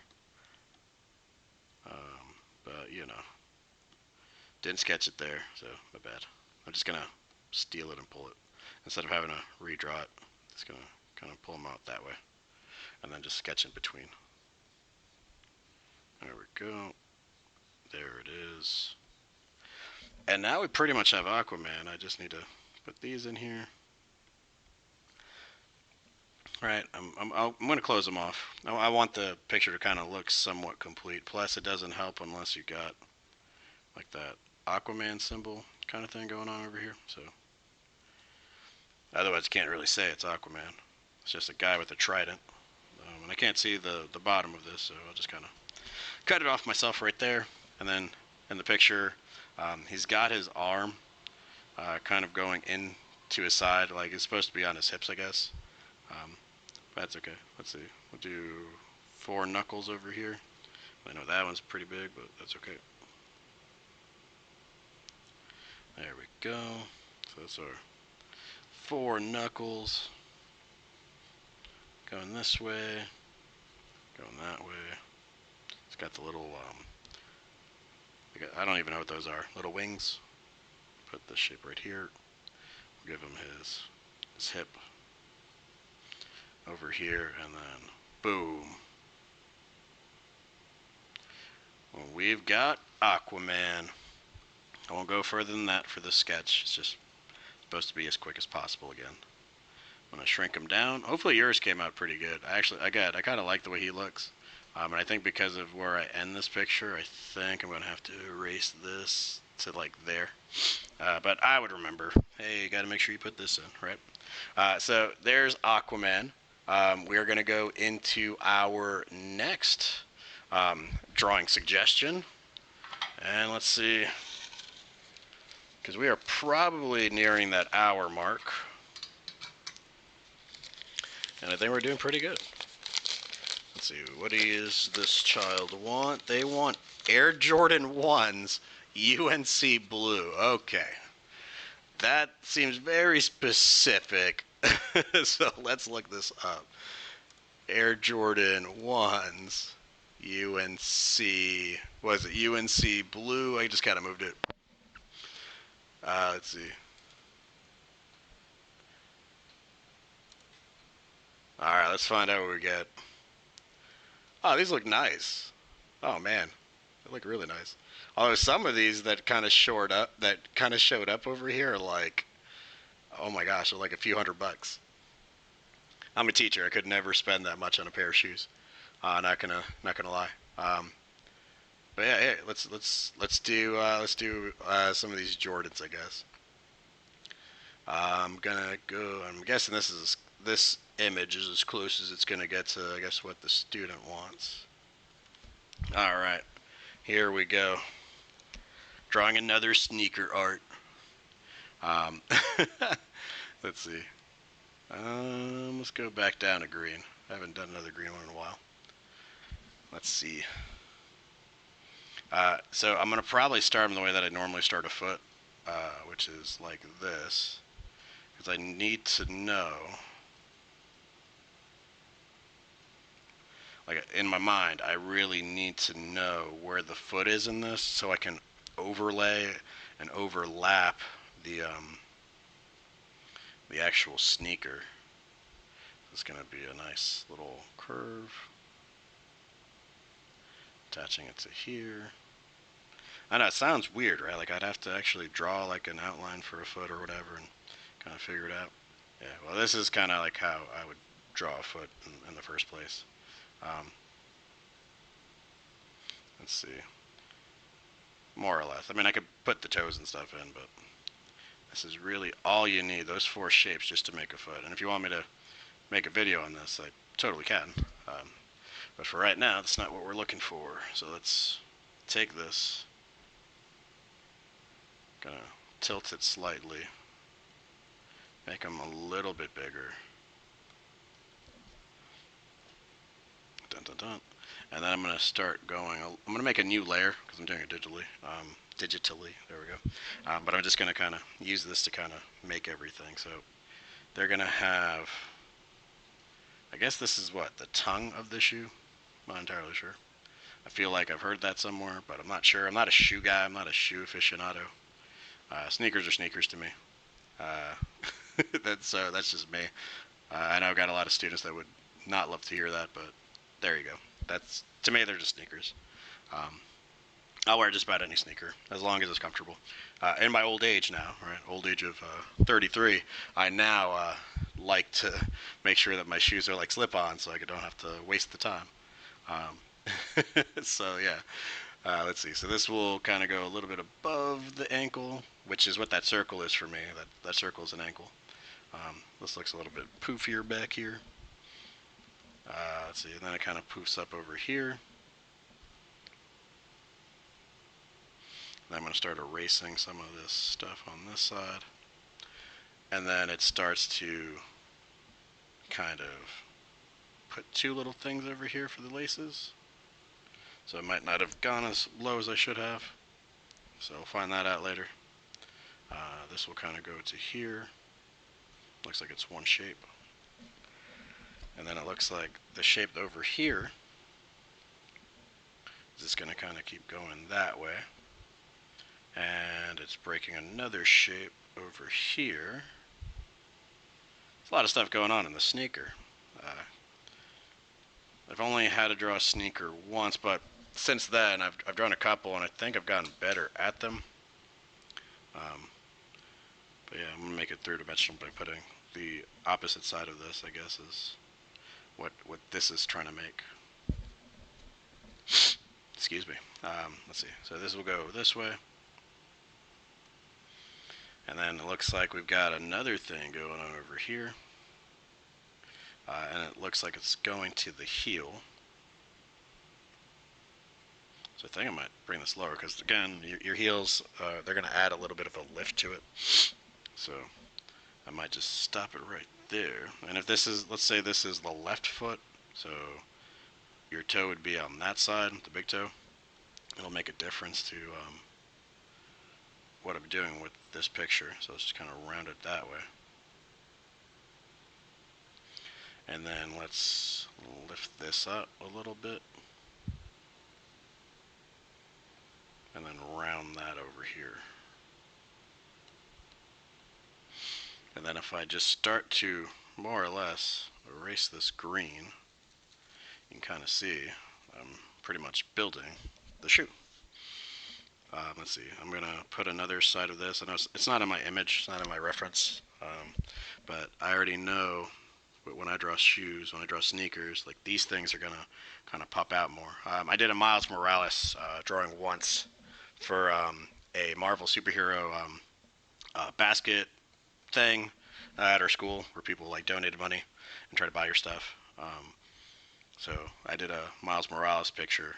but you know, didn't sketch it there, so my bad. I'm just gonna steal it and pull it instead of having to redraw it. Just gonna kind of pull them out that way, and then just sketch in between. There we go. There it is. And now we pretty much have Aquaman. I just need to put these in here. All right, I'm going to close them off. I want the picture to kind of look somewhat complete. Plus, it doesn't help unless you got like that Aquaman symbol kind of thing going on over here. So, otherwise, you can't really say it's Aquaman. It's just a guy with a trident. And I can't see the bottom of this, so I'll just kind of cut it off myself right there. And then in the picture, he's got his arm kind of going into his side, like it's supposed to be on his hips, I guess. That's okay. Let's see. We'll do 4 knuckles over here. I know that one's pretty big, but that's okay. There we go. So that's our 4 knuckles. Going this way. Going that way. It's got the little, I don't even know what those are. Little wings. Put this shape right here. We'll give him his hip over here, and then boom. Well, we've got Aquaman. I won't go further than that for this sketch. It's just supposed to be as quick as possible again. I'm going to shrink him down. Hopefully yours came out pretty good. I kind of like the way he looks. And I think because of where I end this picture, I think I'm going to have to erase this to like there. But I would remember, hey, you got to make sure you put this in, right? So there's Aquaman. We are going to go into our next drawing suggestion. And let's see, because we are probably nearing that hour mark. And I think we're doing pretty good. Let's see, what does this child want? They want Air Jordan 1s, UNC blue. Okay. That seems very specific. So let's look this up. Air Jordan 1s, UNC, was it UNC blue? I just kind of moved it. Let's see. Alright, let's find out what we get. Oh, these look nice. Oh man, they look really nice. Although some of these that kind of showed up over here are like, oh my gosh, they're like a few $100. I'm a teacher. I could never spend that much on a pair of shoes. Not gonna lie. But yeah, hey, let's do some of these Jordans, I guess. I'm gonna go. I'm guessing this image is as close as it's gonna get to, I guess, what the student wants. All right, here we go. Drawing another sneaker art. Um, let's see. Let's go back down to green. I haven't done another green one in a while. Let's see. So I'm gonna probably start them the way that I normally start a foot, which is like this, because I need to know, like in my mind, I really need to know where the foot is in this, so I can overlay and overlap the actual sneaker. It's gonna be a nice little curve, attaching it to here. I know it sounds weird, right? Like I'd have to actually draw like an outline for a foot or whatever and kind of figure it out. Yeah, well, this is kind of like how I would draw a foot in the first place. Um, let's see, more or less. I mean, I could put the toes and stuff in, but this is really all you need, those four shapes, just to make a foot. And if you want me to make a video on this, I totally can. But for right now, that's not what we're looking for. So let's take this, gonna tilt it slightly, make them a little bit bigger. Dun, dun, dun. And then I'm going to start going, I'm going to make a new layer because I'm doing it digitally. There we go. But I'm just going to kind of use this to kind of make everything. So they're going to have, I guess this is what, the tongue of the shoe? I'm not entirely sure. I feel like I've heard that somewhere, but I'm not sure. I'm not a shoe guy. I'm not a shoe aficionado. Sneakers are sneakers to me. That's just me. I know I've got a lot of students that would not love to hear that, but there you go. That's, to me, they're just sneakers. I'll wear just about any sneaker as long as it's comfortable. In my old age now, right, old age of 33, I now like to make sure that my shoes are like slip-on, so I don't have to waste the time. So yeah, let's see. So this will kind of go a little bit above the ankle, which is what that circle is for me. That circle is an ankle. This looks a little bit poofier back here. Let's see, and then it kind of poofs up over here. And I'm going to start erasing some of this stuff on this side. And then it starts to kind of put two little things over here for the laces. So it might not have gone as low as I should have. So I'll find that out later. This will kind of go to here. Looks like it's one shape. And then it looks like the shape over here is just going to kind of keep going that way. And it's breaking another shape over here. There's a lot of stuff going on in the sneaker. I've only had to draw a sneaker once, but since then I've drawn a couple, and I think I've gotten better at them. But yeah, I'm going to make it three-dimensional by putting the opposite side of this, I guess, is what this is trying to make. Excuse me. Let's see. So this will go this way. And then it looks like we've got another thing going on over here. And it looks like it's going to the heel. So I think I might bring this lower because, again, your heels, they're going to add a little bit of a lift to it. So I might just stop it right there. And if this is, let's say this is the left foot, so your toe would be on that side, the big toe. It'll make a difference to what I'm doing with this picture. So let's just kind of round it that way. And then let's lift this up a little bit. And then round that over here. And then if I just start to more or less erase this green, you can kind of see I'm pretty much building the shoe. Let's see, I'm going to put another side of this. I know it's not in my image, it's not in my reference, but I already know But when I draw shoes, when I draw sneakers, like these things are gonna kind of pop out more. I did a Miles Morales drawing once for a Marvel superhero basket thing at our school where people like donated money and try to buy your stuff. So I did a Miles Morales picture,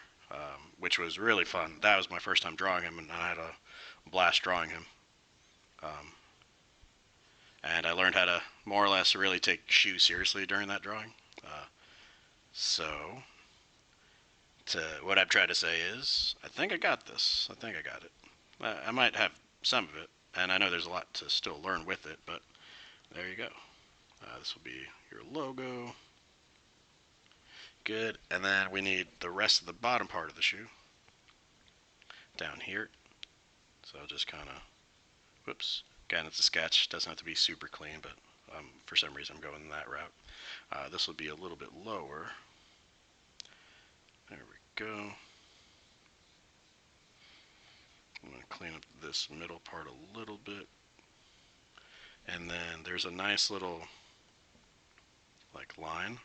which was really fun. That was my first time drawing him, and I had a blast drawing him. And I learned how to more or less really take shoes seriously during that drawing. So, what I've tried to say is, I think I got this. I think I got it. I might have some of it, and I know there's a lot to still learn with it, but there you go. This will be your logo. Good. And then we need the rest of the bottom part of the shoe down here. So I'll just kind of, whoops. Again, it's a sketch. Doesn't have to be super clean, but for some reason I'm going that route. This will be a little bit lower. There we go. I'm going to clean up this middle part a little bit. And then there's a nice little like line.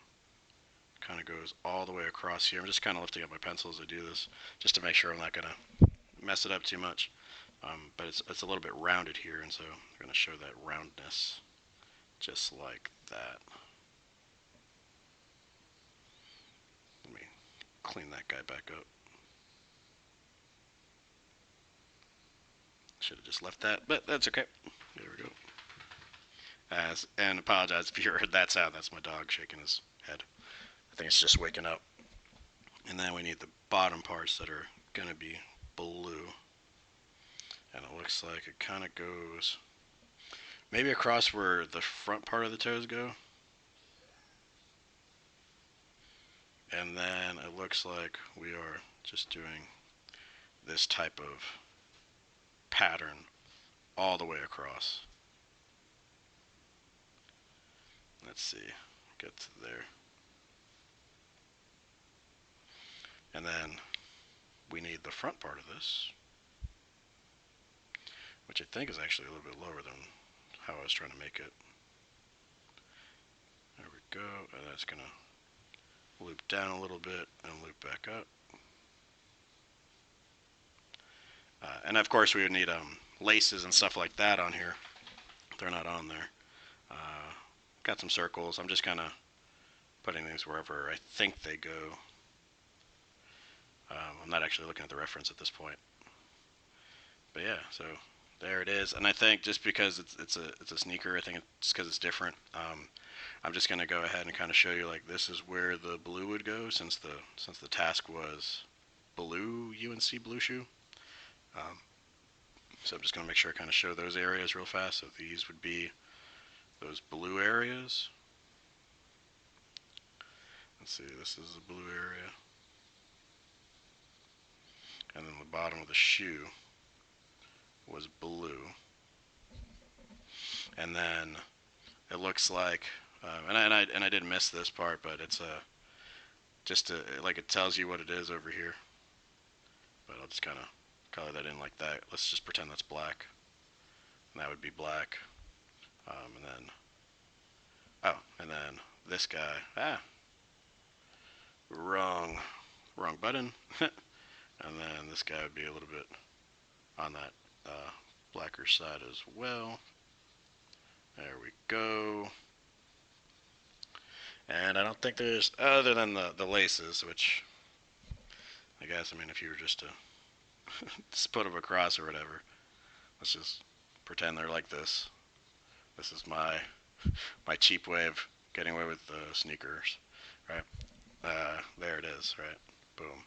Kind of goes all the way across here. I'm just kind of lifting up my pencil as I do this, just to make sure I'm not going to mess it up too much. But it's a little bit rounded here, and so I'm going to show that roundness just like that. Let me clean that guy back up. Should have just left that, but that's okay. There we go. And apologize if you heard that sound. That's my dog shaking his head. I think it's just waking up. And then we need the bottom parts that are going to be blue. And it looks like it kind of goes maybe across where the front part of the toes go. And then it looks like we are just doing this type of pattern all the way across. Let's see, get to there. And then we need the front part of this, which I think is actually a little bit lower than how I was trying to make it. There we go, and that's going to loop down a little bit and loop back up. And of course we would need laces and stuff like that on here. They're not on there. Got some circles. I'm just kind of putting these wherever I think they go. I'm not actually looking at the reference at this point. But yeah, so there it is. And I think just because it's a sneaker, I think it's because it's different. I'm just going to go ahead and kind of show you like this is where the blue would go since the task was blue UNC blue shoe. So I'm just going to make sure I kind of show those areas real fast. So these would be those blue areas. Let's see, this is the blue area. And then the bottom of the shoe was blue. And then it looks like, and I did miss this part, but it's like it tells you what it is over here. But I'll just kind of color that in like that. Let's just pretend that's black. And that would be black. And then this guy, wrong button. And then this guy would be a little bit on that blacker side as well. There we go. And I don't think there's, other than the laces, which I guess, I mean, if you were just to just put them across or whatever, let's just pretend they're like this. This is my cheap way of getting away with sneakers, right? There it is, right? Boom.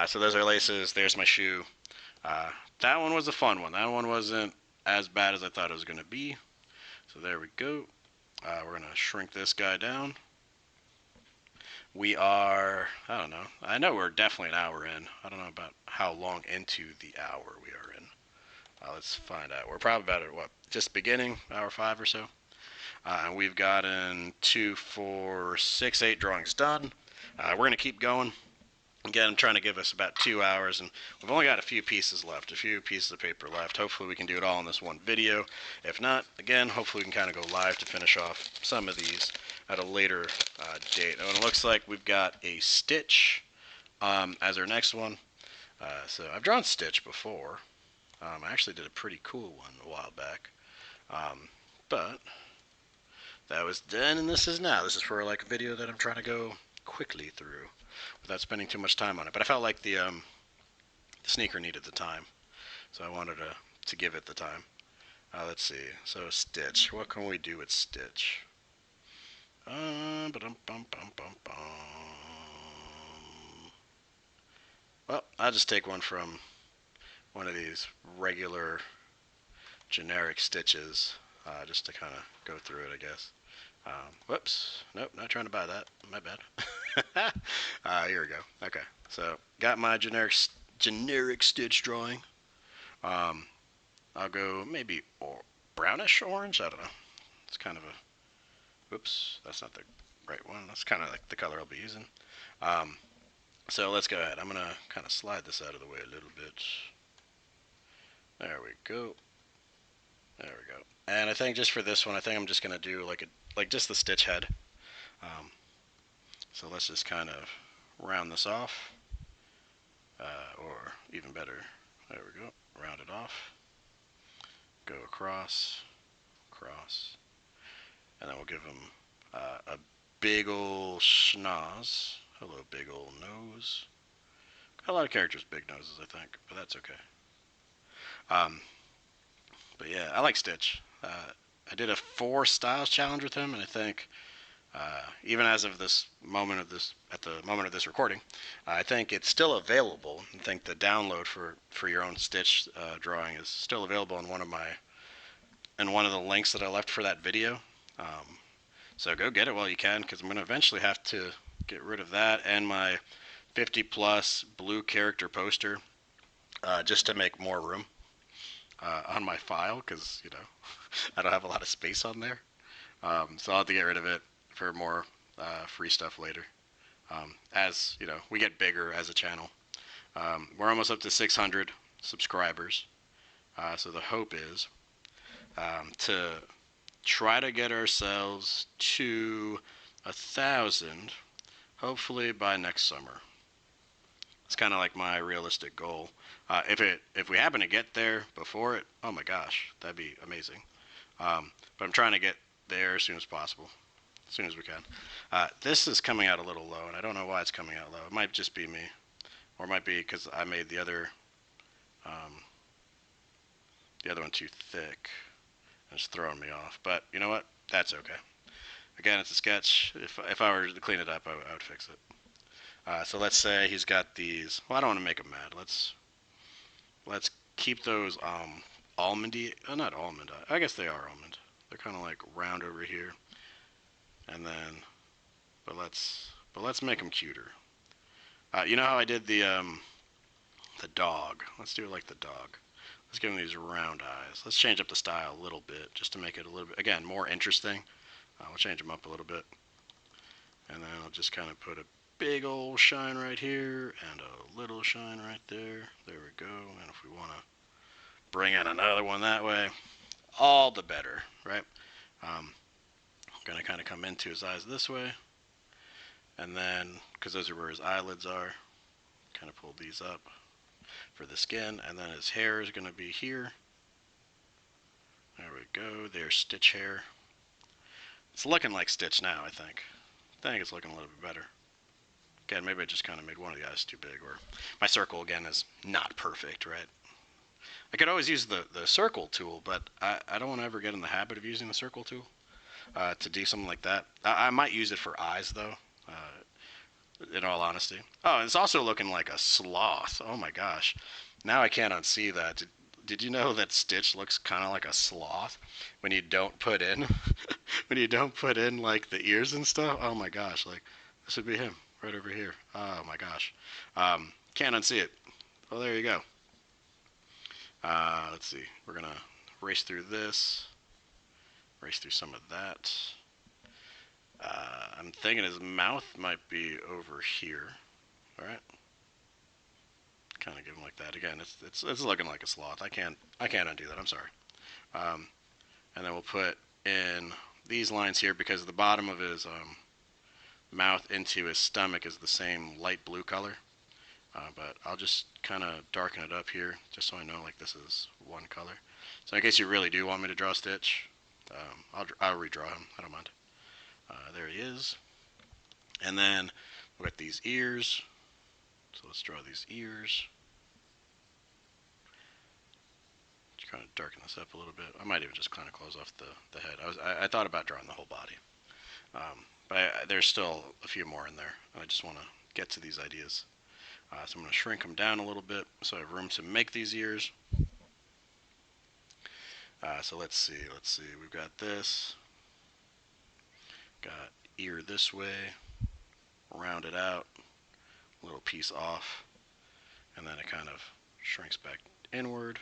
So those are laces. There's my shoe. That one was a fun one. That one wasn't as bad as I thought it was going to be. So there we go. We're going to shrink this guy down. We are, I don't know. I know we're definitely an hour in. I don't know about how long into the hour we are in. Let's find out. We're probably about at, what, just beginning, hour 5 or so. And we've gotten 2, 4, 6, 8 drawings done. We're going to keep going. Again, I'm trying to give us about 2 hours, and we've only got a few pieces left, a few pieces of paper left. Hopefully we can do it all in this one video. If not, again, hopefully we can kind of go live to finish off some of these. at a later date. And it looks like we've got a Stitch as our next one. So I've drawn Stitch before. I actually did a pretty cool one a while back. But that was then, and this is now. This is for like a video that I'm trying to go quickly through without spending too much time on it. But I felt like the sneaker needed the time, so I wanted to give it the time. Let's see. So Stitch. What can we do with Stitch? Well, I'll just take one from one of these regular generic stitches, just to kind of go through it, I guess. Whoops. Nope, not trying to buy that. My bad. Here we go. Okay, so got my generic Stitch drawing. I'll go maybe brownish orange. I don't know. It's kind of a. Whoops, that's not the right one. That's kind of like the color I'll be using. So let's go ahead. I'm gonna kind of slide this out of the way a little bit. There we go. There we go. And I think just for this one, I think I'm just gonna do like just the Stitch head. So let's just kind of round this off, or even better, there we go. Round it off. Go across, and then we'll give him a big ol' schnoz. Hello, big ol' nose. Got a lot of characters, big noses, I think, but that's okay. But yeah, I like Stitch. I did a 4 styles challenge with him, and I think even as of this moment of this, at the moment of this recording, I think it's still available. I think the download for your own Stitch drawing is still available in one of the links that I left for that video. So go get it while you can, because I'm going to eventually have to get rid of that and my 50 plus blue character poster, just to make more room on my file, because I don't have a lot of space on there. So I'll have to get rid of it for more free stuff later. As we get bigger as a channel. We're almost up to 600 subscribers. So the hope is to try to get ourselves to 1,000, hopefully by next summer. It's kind of like my realistic goal. If we happen to get there before it, oh my gosh, that'd be amazing. But I'm trying to get there as soon as possible, as soon as we can. This is coming out a little low, and I don't know why it's coming out low. It might just be me, or it might be because I made the other one too thick. It's throwing me off, but you know what? That's okay. Again, it's a sketch. If I were to clean it up, I would fix it. So let's say he's got these. Well, I don't want to make him mad. Let's keep those almondy. Not almond. I guess they are almond. They're kind of like round over here, and then, but let's make them cuter. You know how I did the dog? Let's do it like the dog. Let's give him these round eyes. Let's change up the style a little bit, just to make it a little bit, again, more interesting. We'll change them up a little bit. And then I'll just kind of put a big old shine right here, and a little shine right there. There we go. And if we want to bring in another one that way, all the better, right? I'm going to kind of come into his eyes this way. And then, because those are where his eyelids are, kind of pull these up for the skin, and then his hair is going to be here. There we go. There's Stitch hair. It's looking like Stitch now, I think. I think it's looking a little bit better. Again, maybe I just kind of made one of the eyes too big, or my circle, again, is not perfect, right? I could always use the circle tool, but I don't want to ever get in the habit of using the circle tool to do something like that. I might use it for eyes, though, in all honesty. Oh, and it's also looking like a sloth. Oh my gosh. Now I can't unsee that. Did you know that Stitch looks kind of like a sloth when you don't put in when you don't put in like the ears and stuff? Oh my gosh, like this would be him right over here. Oh my gosh. Can't unsee it. Well, there you go. Let's see. We're gonna race through this. Race through some of that. I'm thinking his mouth might be over here. All right. Kind of give him like that. Again, it's looking like a sloth. I can't undo that. I'm sorry. And then we'll put in these lines here because the bottom of his mouth into his stomach is the same light blue color. But I'll just kind of darken it up here just so I know like this is one color. So in case you really do want me to draw Stitch, I'll redraw him. I don't mind. There he is. And then we've got these ears. So let's draw these ears. Just kind of darken this up a little bit. I might even just kind of close off the head. I thought about drawing the whole body. But there's still a few more in there. I just want to get to these ideas. So I'm going to shrink them down a little bit so I have room to make these ears. So let's see. We've got this. Got ear this way. Round it out. A little piece off. And then it kind of shrinks back inward.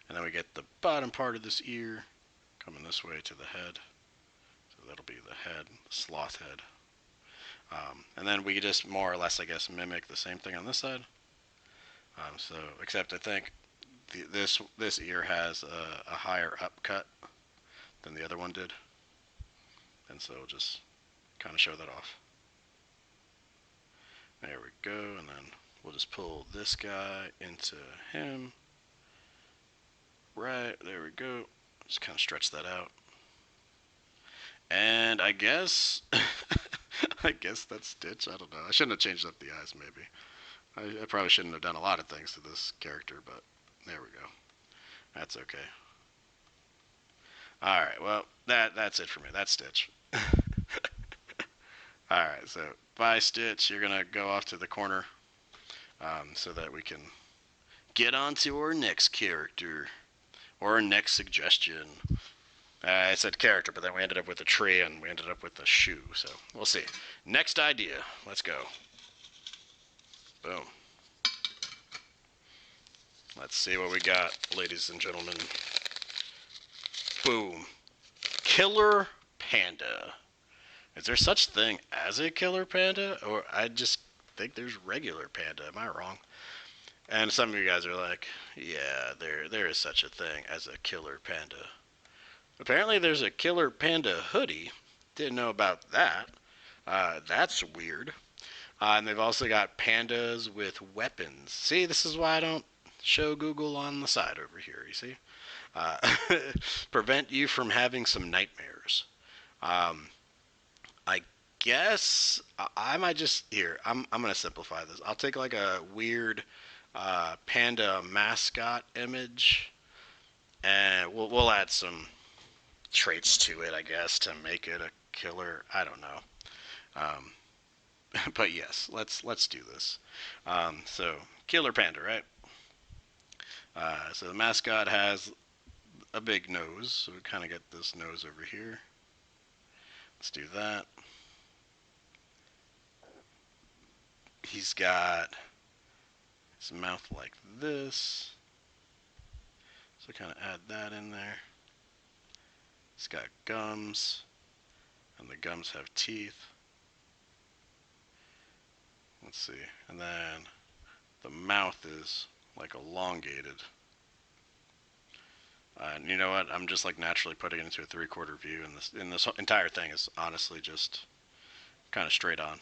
And then we get the bottom part of this ear coming this way to the head. So that'll be the head, the sloth head. And then we just more or less, I guess, mimic the same thing on this side. So, except I think this ear has a higher upcut than the other one did. And so we'll just kind of show that off. There we go, and then we'll just pull this guy into him. Right, there we go. Just kind of stretch that out. And I guess, I guess that's Stitch. I don't know. I shouldn't have changed up the eyes, maybe. I probably shouldn't have done a lot of things to this character, but there we go. That's okay. Alright, well, that's it for me. That's Stitch. Alright, so by Stitch, you're going to go off to the corner so that we can get on to our next character, or our next suggestion. I said character, but then we ended up with a tree and we ended up with a shoe, so we'll see. Next idea. Let's go. Boom. Let's see what we got, ladies and gentlemen. Boom. Killer panda. Is there such thing as a killer panda? Or I just think there's regular panda. Am I wrong? And some of you guys are like, yeah, there is such a thing as a killer panda. Apparently there's a killer panda hoodie. Didn't know about that. That's weird. And they've also got pandas with weapons. See, this is why I don't show Google on the side over here, you see? Prevent you from having some nightmares. I guess I might just, here, I'm going to simplify this. I'll take like a weird panda mascot image, and we'll add some traits to it, I guess, to make it a killer. I don't know. But yes, let's do this. So killer panda, right? So the mascot has a big nose, so we kind of get this nose over here. Let's do that. He's got his mouth like this, so kind of add that in there. He's got gums, and the gums have teeth. Let's see, and then the mouth is like elongated. And you know what? I'm just like naturally putting it into a 3/4 view, and this entire thing is honestly just kind of straight on.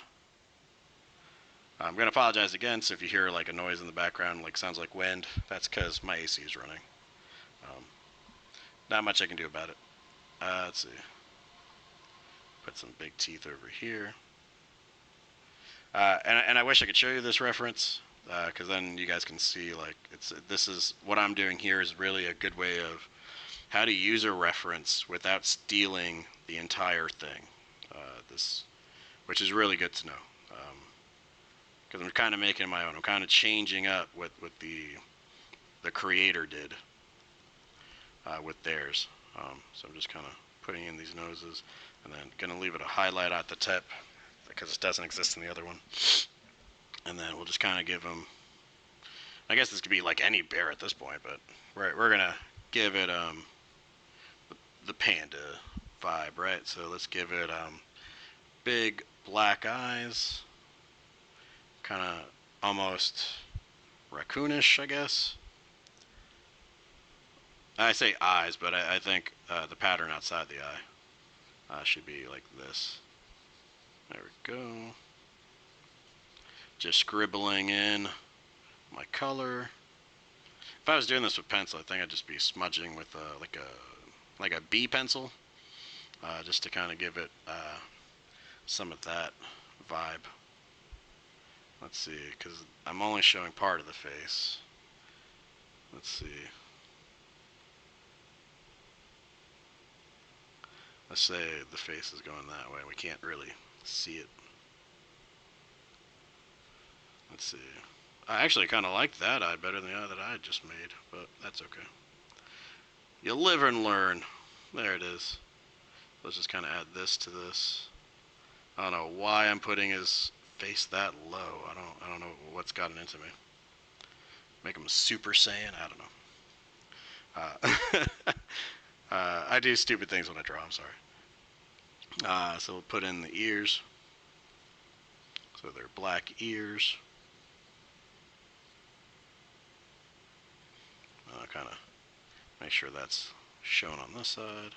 I'm gonna apologize again. So if you hear like a noise in the background, like sounds like wind, that's because my AC is running. Not much I can do about it. Let's see. Put some big teeth over here. And I wish I could show you this reference, because then you guys can see like this is what I'm doing here is really a good way of how to use a reference without stealing the entire thing. Which is really good to know, because I'm kind of making it my own. I'm kind of changing up what the creator did with theirs. So I'm just kind of putting in these noses, and then gonna leave it a highlight at the tip because it doesn't exist in the other one. And then we'll just kind of give them, I guess this could be like any bear at this point, but we're gonna give it the panda vibe, right? So let's give it big black eyes, kind of almost raccoonish, I guess. I say eyes, but I think the pattern outside the eye. should be like this. There we go. Just scribbling in my color. If I was doing this with pencil, I think I'd just be smudging with like a B pencil, just to kind of give it some of that vibe. Let's see, because I'm only showing part of the face. Let's see. Let's say the face is going that way. We can't really see it. Let's see. I actually kind of like that eye better than the eye that I just made, but that's okay. You live and learn. There it is. Let's just kind of add this to this. I don't know why I'm putting his face that low. I don't know what's gotten into me. Make him Super Saiyan? I don't know. I do stupid things when I draw. I'm sorry. So we'll put in the ears. So they're black ears. Kind of make sure that's shown on this side.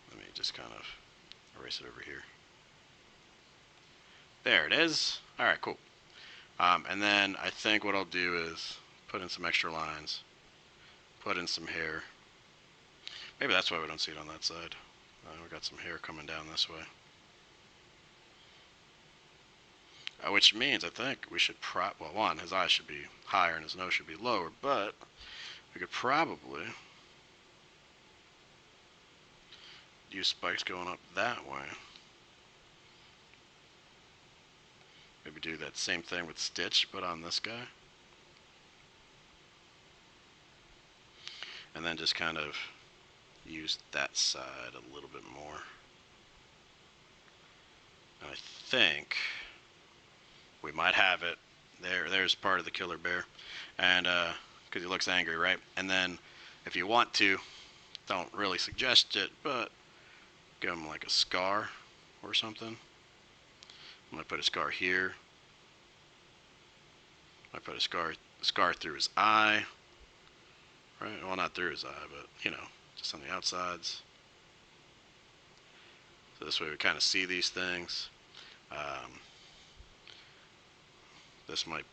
Let me just kind of erase it over here. There it is. All right, cool. And then I think what I'll do is put in some extra lines, put in some hair. Maybe that's why we don't see it on that side. We got some hair coming down this way. Which means I think we should well, one, his eyes should be higher and his nose should be lower, but we could probably use spikes going up that way. Maybe do that same thing with Stitch, but on this guy. And then just kind of use that side a little bit more. And I think we might have it. There's part of the killer bear. And, because he looks angry, right? And then, if you want to, don't really suggest it, but give him like a scar or something. I'm going to put a scar here. I put a scar through his eye. Right? Well, not through his eye, but, you know, just on the outsides. So this way we kind of see these things. This might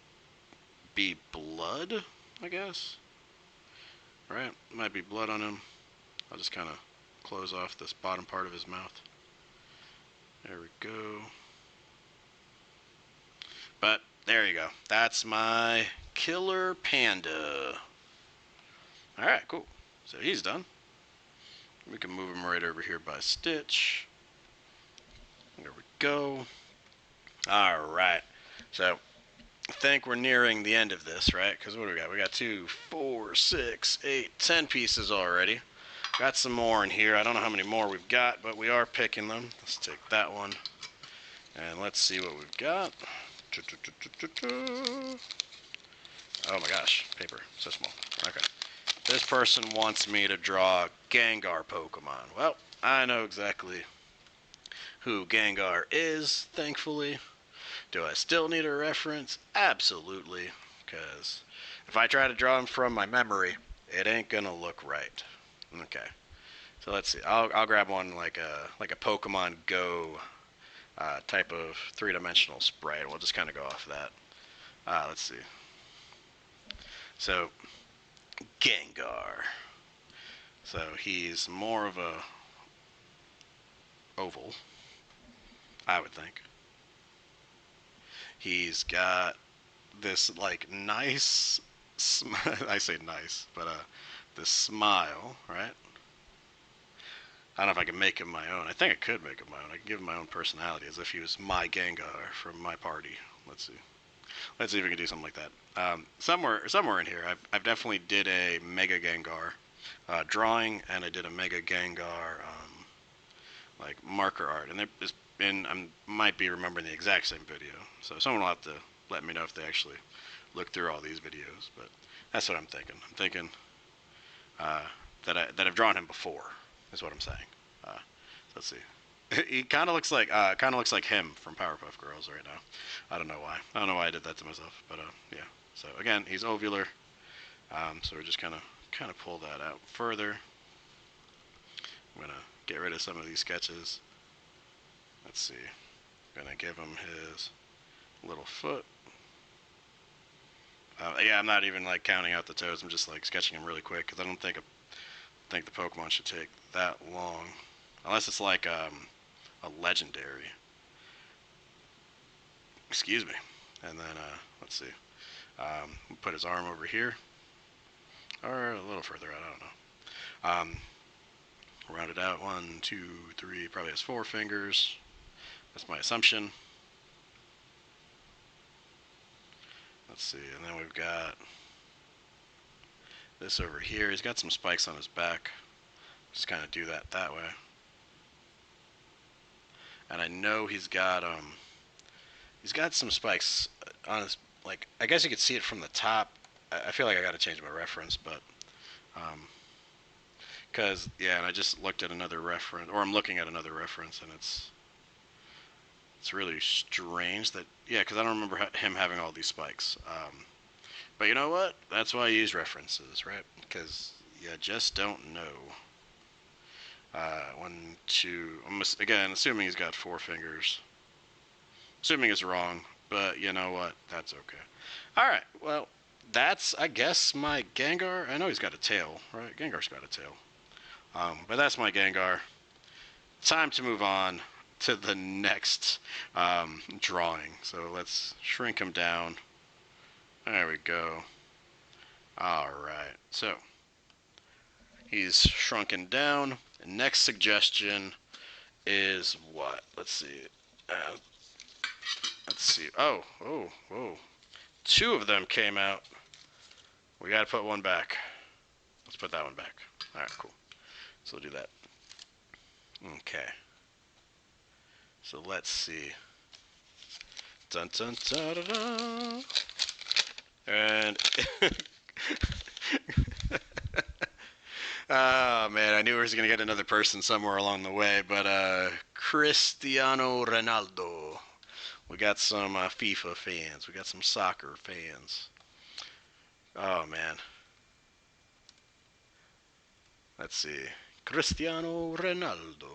be blood, I guess. Right? Might be blood on him. I'll just kind of close off this bottom part of his mouth. There we go. But there you go. That's my killer panda. Alright, cool. So he's done. We can move him right over here by Stitch. There we go. Alright. So I think we're nearing the end of this, right? Because what do we got? We got 2, 4, 6, 8, 10 pieces already. Got some more in here. I don't know how many more we've got, but we are picking them. Let's take that one. And let's see what we've got. Oh my gosh, paper, so small. Okay. This person wants me to draw Gengar Pokemon. Well, I know exactly who Gengar is, thankfully. Do I still need a reference? Absolutely, because if I try to draw him from my memory, it ain't gonna look right. Okay, so let's see. I'll grab one like a Pokemon Go type of three-dimensional sprite. We'll just kind of go off that. Let's see. So Gengar. So he's more of a oval, I would think. He's got this like nice, I say nice, but this smile, right? I don't know if I can make him my own. I think I could make him my own. I can give him my own personality as if he was my Gengar from my party. Let's see. Let's see if we can do something like that. Somewhere in here, I've definitely did a Mega Gengar drawing, and I did a Mega Gengar like marker art, and I might be remembering the exact same video. So someone will have to let me know if they actually look through all these videos. But that's what I'm thinking. I'm thinking that I've drawn him before, is what I'm saying. Let's see. He kind of looks like him from Powerpuff Girls right now. I don't know why. I don't know why I did that to myself, but yeah. So again, he's ovular. So we're just kind of pull that out further. I'm gonna get rid of some of these sketches. Let's see. I'm gonna give him his little foot. Yeah, I'm not even like counting out the toes. I'm just like sketching him really quick because I don't think the Pokemon should take that long, unless it's like a legendary. Excuse me. And then let's see. We'll put his arm over here, or a little further out. I don't know. Round it out. 1, 2, 3. Probably has 4 fingers. That's my assumption. Let's see. And then we've got this over here. He's got some spikes on his back. Just kind of do that way. And I know he's got some spikes on his, like, I guess you could see it from the top. I feel like I got to change my reference, but because yeah, and I just looked at another reference, or I'm looking at another reference, and it's really strange that, yeah, because I don't remember him having all these spikes. But you know what? That's why I use references, right? Because you just don't know. 1, 2. Again, assuming he's got 4 fingers. Assuming it's wrong, but you know what? That's okay. All right. Well, that's, I guess, my Gengar. I know he's got a tail, right? Gengar's got a tail. But that's my Gengar. Time to move on to the next drawing. So let's shrink him down. There we go. All right. So he's shrunken down. Next suggestion is what? Let's see. Let's see. Oh, whoa. 2 of them came out. We got to put one back. Let's put that one back. All right, cool. So we'll do that. Okay. So let's see. Dun dun dun dun dun. And oh man, I knew we was gonna get another person somewhere along the way, but Cristiano Ronaldo. We got some FIFA fans. We got some soccer fans. Oh man. Let's see. Cristiano Ronaldo.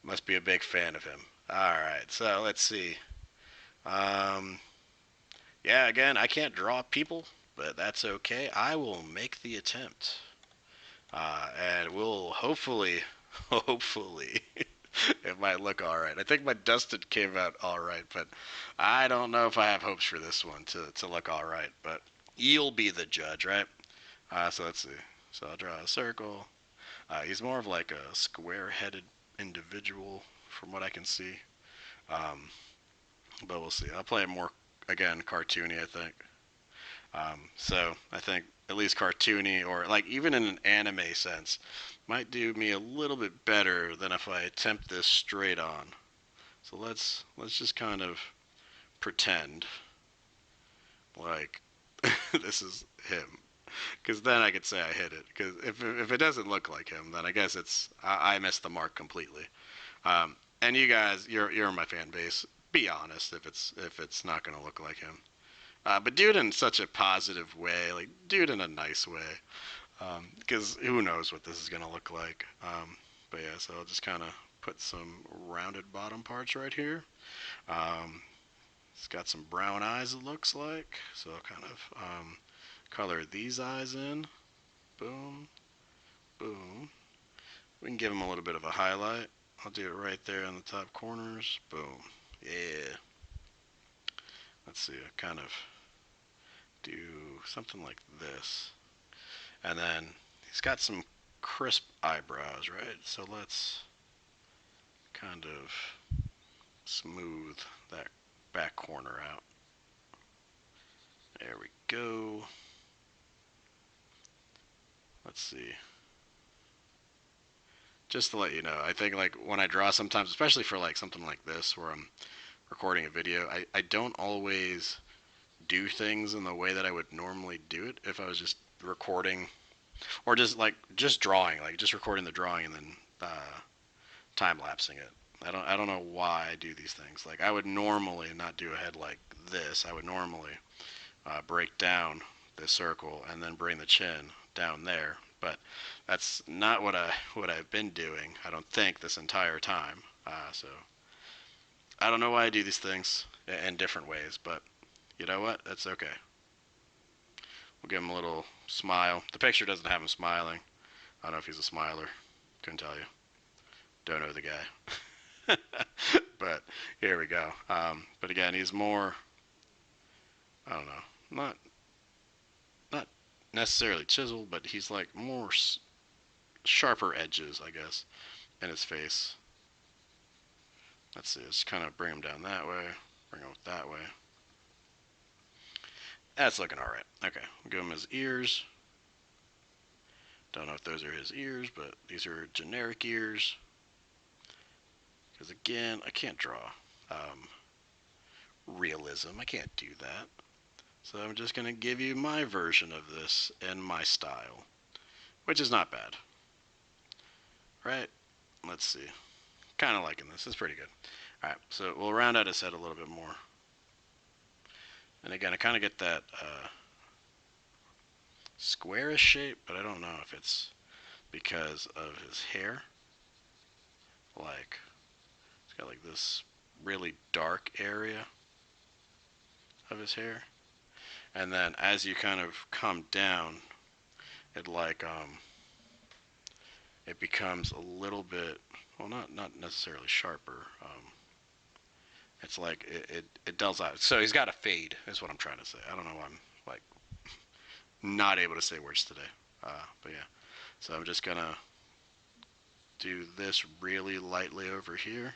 Must be a big fan of him. Alright, so let's see. Yeah, again, I can't draw people, but that's okay. I will make the attempt. And we'll hopefully, it might look alright. I think my Dusted came out alright, but I don't know if I have hopes for this one to look alright. But you'll be the judge, right? So let's see. So I'll draw a circle. He's more of like a square-headed individual from what I can see. But we'll see. I'll play it more, again, cartoony, I think. So I think at least cartoony, or like even in an anime sense, might do me a little bit better than if I attempt this straight on. So let's just kind of pretend like this is him. Because then I could say I hit it. Because if it doesn't look like him, then I guess I missed the mark completely. And you guys, you're my fan base. Be honest if it's not gonna look like him. But do it in such a positive way, like do it in a nice way. Because who knows what this is gonna look like. But yeah, so I'll just kind of put some rounded bottom parts right here. It's got some brown eyes, it looks like. So I'll kind of color these eyes in. Boom, boom. We can give them a little bit of a highlight. I'll do it right there in the top corners. Boom. Yeah. Let's see, I kind of do something like this. And then he's got some crisp eyebrows, right? So let's kind of smooth that back corner out. There we go. Let's see. Just to let you know, I think like when I draw sometimes, especially for like something like this where I'm recording a video, I don't always do things in the way that I would normally do it if I was just recording or just drawing, like just recording the drawing and then time lapsing it. I don't know why I do these things. Like I would normally not do a head like this. I would normally break down this circle and then bring the chin down there. But that's not what I've been doing, I don't think, this entire time. So I don't know why I do these things in different ways, but you know what? That's okay. We'll give him a little smile. The picture doesn't have him smiling. I don't know if he's a smiler. Couldn't tell you. Don't know the guy. But here we go. But again, he's more, I don't know, not necessarily chiseled, but he's like more sharper edges, I guess, in his face. Let's see, let's kind of bring him down that way, bring him that way. That's looking alright. Okay, we'll give him his ears. Don't know if those are his ears, but these are generic ears. Because again, I can't draw realism. I can't do that. So I'm just going to give you my version of this in my style, which is not bad. Right? Let's see. Kind of liking this. It's pretty good. Alright, so we'll round out his head a little bit more. And again, I kind of get that squarish shape, but I don't know if it's because of his hair. Like, it's got like this really dark area of his hair. And then as you kind of come down, it like it becomes a little bit, well, not necessarily sharper. It's like it dulls out. So he's got a fade, is what I'm trying to say. I don't know why I'm like not able to say words today. But yeah. So I'm just gonna do this really lightly over here,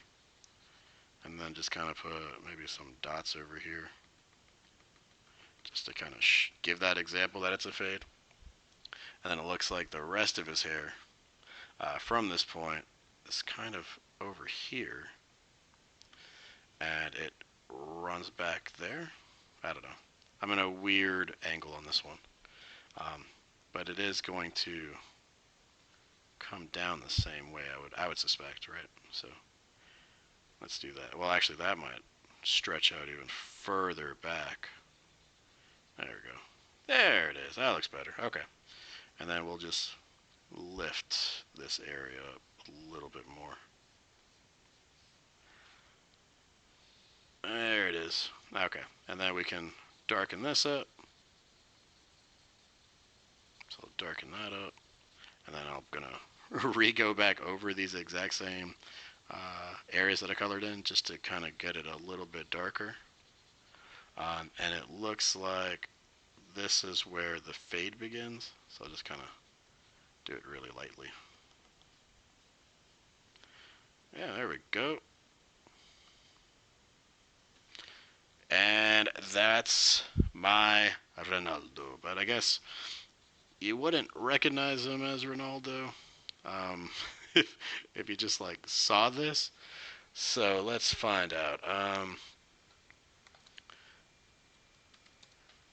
and then just kind of put maybe some dots over here, just to kind of give that example that it's a fade. And then it looks like the rest of his hair from this point is kind of over here, and it runs back there. I don't know. I'm in a weird angle on this one, but it is going to come down the same way I would suspect, right? So let's do that. Well, actually, that might stretch out even further back. There we go. There it is. That looks better. Okay. And then we'll just lift this area up a little bit more. There it is. Okay. And then we can darken this up. So I'll darken that up. And then I'm going to re-go back over these exact same areas that I colored in, just to kind of get it a little bit darker. And it looks like this is where the fade begins. So I'll just kind of do it really lightly. Yeah, there we go. And that's my Ronaldo. But I guess you wouldn't recognize him as Ronaldo if you just like saw this. So let's find out.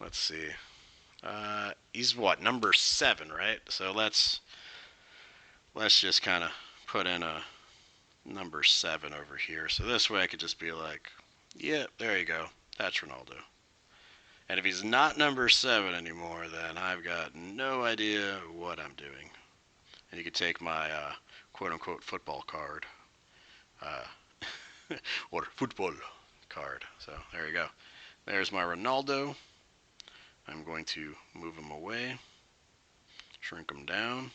Let's see. He's what, number 7, right? So let's just kind of put in a number 7 over here. So this way I could just be like, yeah, there you go. That's Ronaldo. And if he's not number 7 anymore, then I've got no idea what I'm doing. And you could take my quote-unquote football card. Or football card. So there you go. There's my Ronaldo. I'm going to move him away. Shrink him down.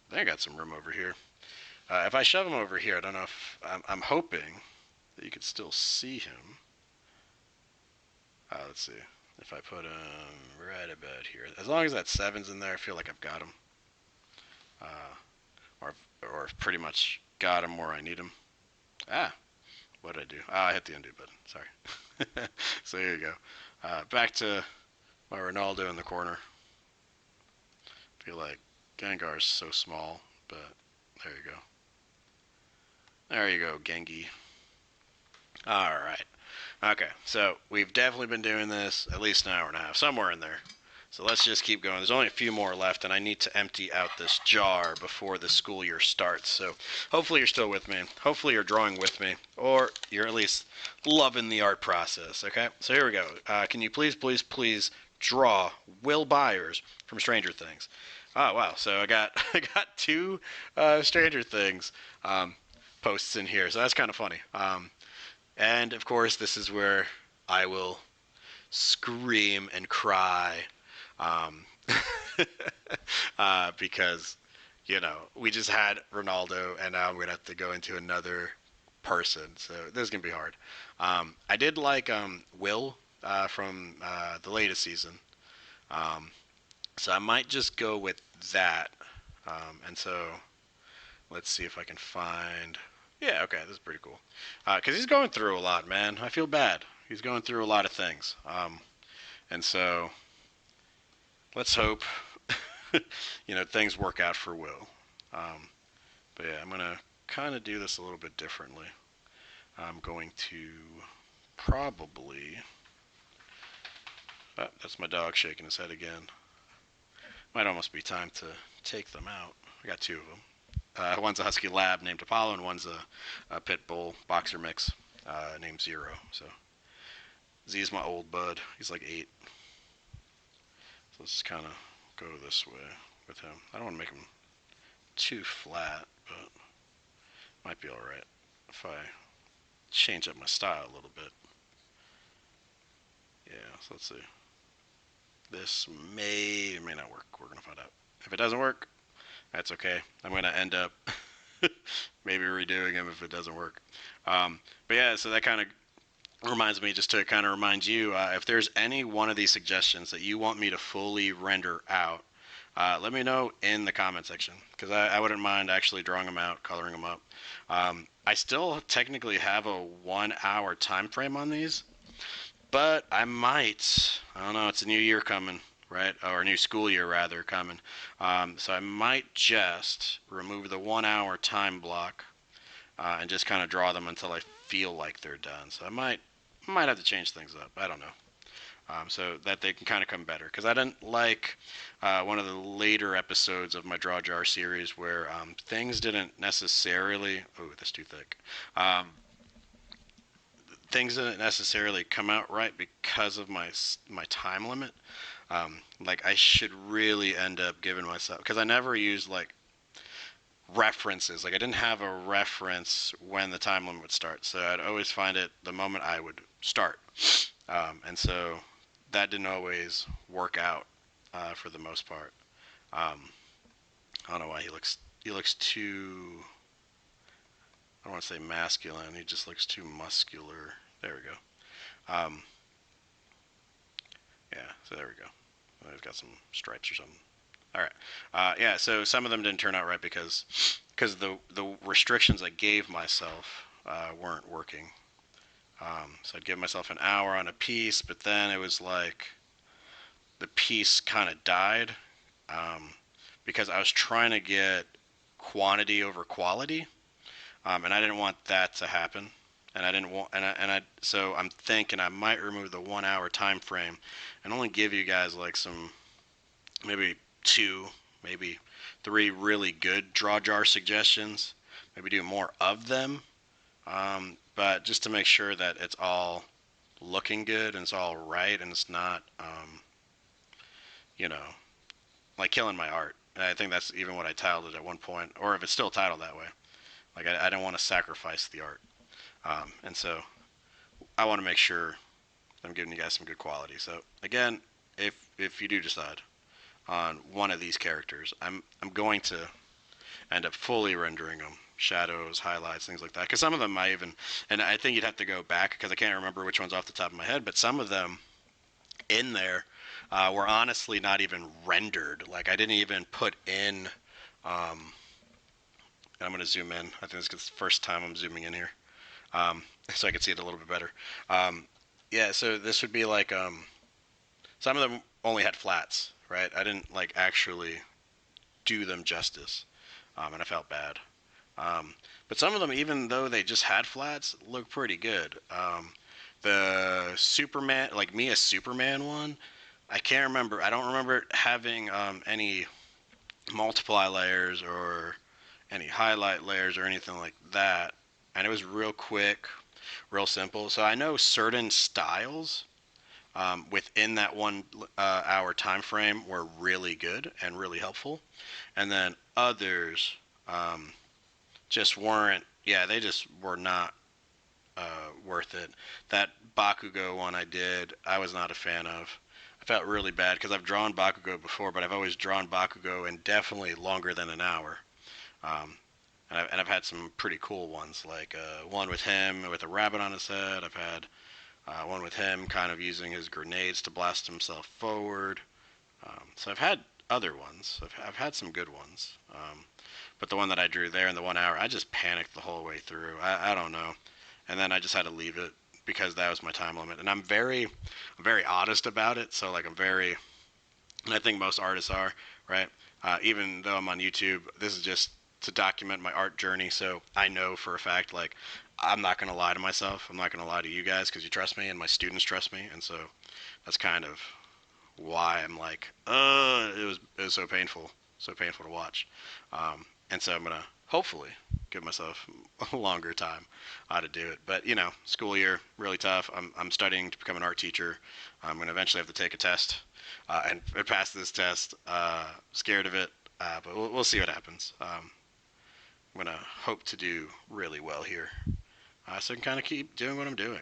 I think I got some room over here. If I shove him over here, I don't know if... I'm hoping that you could still see him. Let's see. If I put him right about here. As long as that 7's in there, I feel like I've got him. Or pretty much got him where I need him. What did I do? I hit the undo button. Sorry. So here you go. Back to my Ronaldo in the corner. I feel like Gengar's so small, but there you go. There you go, Gengi. Alright. Okay, so we've definitely been doing this at least an hour and a half, somewhere in there. So let's just keep going. There's only a few more left, and I need to empty out this jar before the school year starts. So hopefully you're still with me. Hopefully you're drawing with me, or you're at least loving the art process, okay? So here we go. Can you please draw Will Byers from Stranger Things. Oh wow! So I got I got two Stranger Things posts in here, so that's kind of funny. And of course, this is where I will scream and cry um, because we just had Ronaldo, and now I'm gonna have to go into another person. So this is gonna be hard. I did like Will from the latest season, um, so I might just go with that. And so let's see if I can find. Yeah, okay, this is pretty cool. Because he's going through a lot, man. I feel bad. He's going through a lot of things. And so let's hope, things work out for Will. But yeah, I'm going to kind of do this a little bit differently. I'm going to probably. Oh, that's my dog shaking his head again. Might almost be time to take them out. I got two of them. One's a Husky Lab named Apollo, and one's a Pit Bull Boxer mix named Zero. So Z's my old bud. He's like 8. So let's just kind of go this way with him. I don't want to make him too flat, but might be all right if I change up my style a little bit. Yeah, so let's see. This may or may not work. We're going to find out. If it doesn't work, that's okay. I'm going to end up maybe redoing him if it doesn't work. But yeah, so that kind of reminds me, just to kind of remind you, if there's any one of these suggestions that you want me to fully render out, let me know in the comment section, because I wouldn't mind actually drawing them out, coloring them up. I still technically have a 1 hour time frame on these, but I don't know, it's a new year coming, right? Or a new school year rather coming. So I might just remove the 1 hour time block and just kind of draw them until I feel like they're done. So I might have to change things up. I don't know. So that they can kind of come better. Because I didn't like one of the later episodes of my Draw Jar series where things didn't necessarily. Oh, that's too thick. Things didn't necessarily come out right because of my time limit. Like I should really end up giving myself, because I never used like references. Like I didn't have a reference when the time limit would start, so I'd always find it the moment I would start, and so that didn't always work out for the most part. I don't know why he looks too. I don't want to say masculine. He just looks too muscular. There we go. Yeah, so there we go. He's got some stripes or something. All right. Yeah, so some of them didn't turn out right because the restrictions I gave myself weren't working. So I'd give myself an hour on a piece, but then it was like the piece kind of died because I was trying to get quantity over quality, and I didn't want that to happen. And I didn't want, so I'm thinking I might remove the 1 hour time frame and only give you guys like some, maybe 2, maybe 3 really good draw jar suggestions. Maybe do more of them, but just to make sure that it's all looking good and it's all right and it's not, you know, like killing my art. And I think that's even what I titled it at one point, or if it's still titled that way. Like I don't want to sacrifice the art. And so I want to make sure I'm giving you guys some good quality. So again, if you do decide on one of these characters, I'm going to end up fully rendering them, shadows, highlights, things like that. Because some of them and I think you'd have to go back because I can't remember which ones off the top of my head, but some of them in there were honestly not even rendered. Like I didn't even put in. I'm going to zoom in. I think this is the first time I'm zooming in here. So I can see it a little bit better. Yeah, so this would be like some of them only had flats, right? I didn't like actually do them justice, and I felt bad. But some of them, even though they just had flats, look pretty good. The Superman, like Mia Superman one, I can't remember. I don't remember having any multiply layers or any highlight layers or anything like that. And it was real quick, real simple. So I know certain styles within that 1 hour time frame were really good and really helpful, and then others just weren't. Yeah, they just were not worth it. That Bakugo one I did, I was not a fan of. I felt really bad because I've drawn Bakugo before, but I've always drawn Bakugo in definitely longer than an hour. Um, and I've had some pretty cool ones, like one with him with a rabbit on his head. I've had one with him kind of using his grenades to blast himself forward. So I've had other ones. I've had some good ones. But the one that I drew there in the 1 hour, I just panicked the whole way through. I don't know. And then I just had to leave it because that was my time limit. And I'm very honest about it. So like and I think most artists are, right? Even though I'm on YouTube, this is just to document my art journey. So I know for a fact, like, I'm not going to lie to myself. I'm not going to lie to you guys because you trust me and my students trust me. And so that's kind of why I'm like, it was so painful to watch. And so I'm going to hopefully give myself a longer time to do it. But, school year, really tough. I'm studying to become an art teacher. I'm going to eventually have to take a test and pass this test. Scared of it, but we'll see what happens. I'm going to hope to do really well here. So I can kind of keep doing what I'm doing,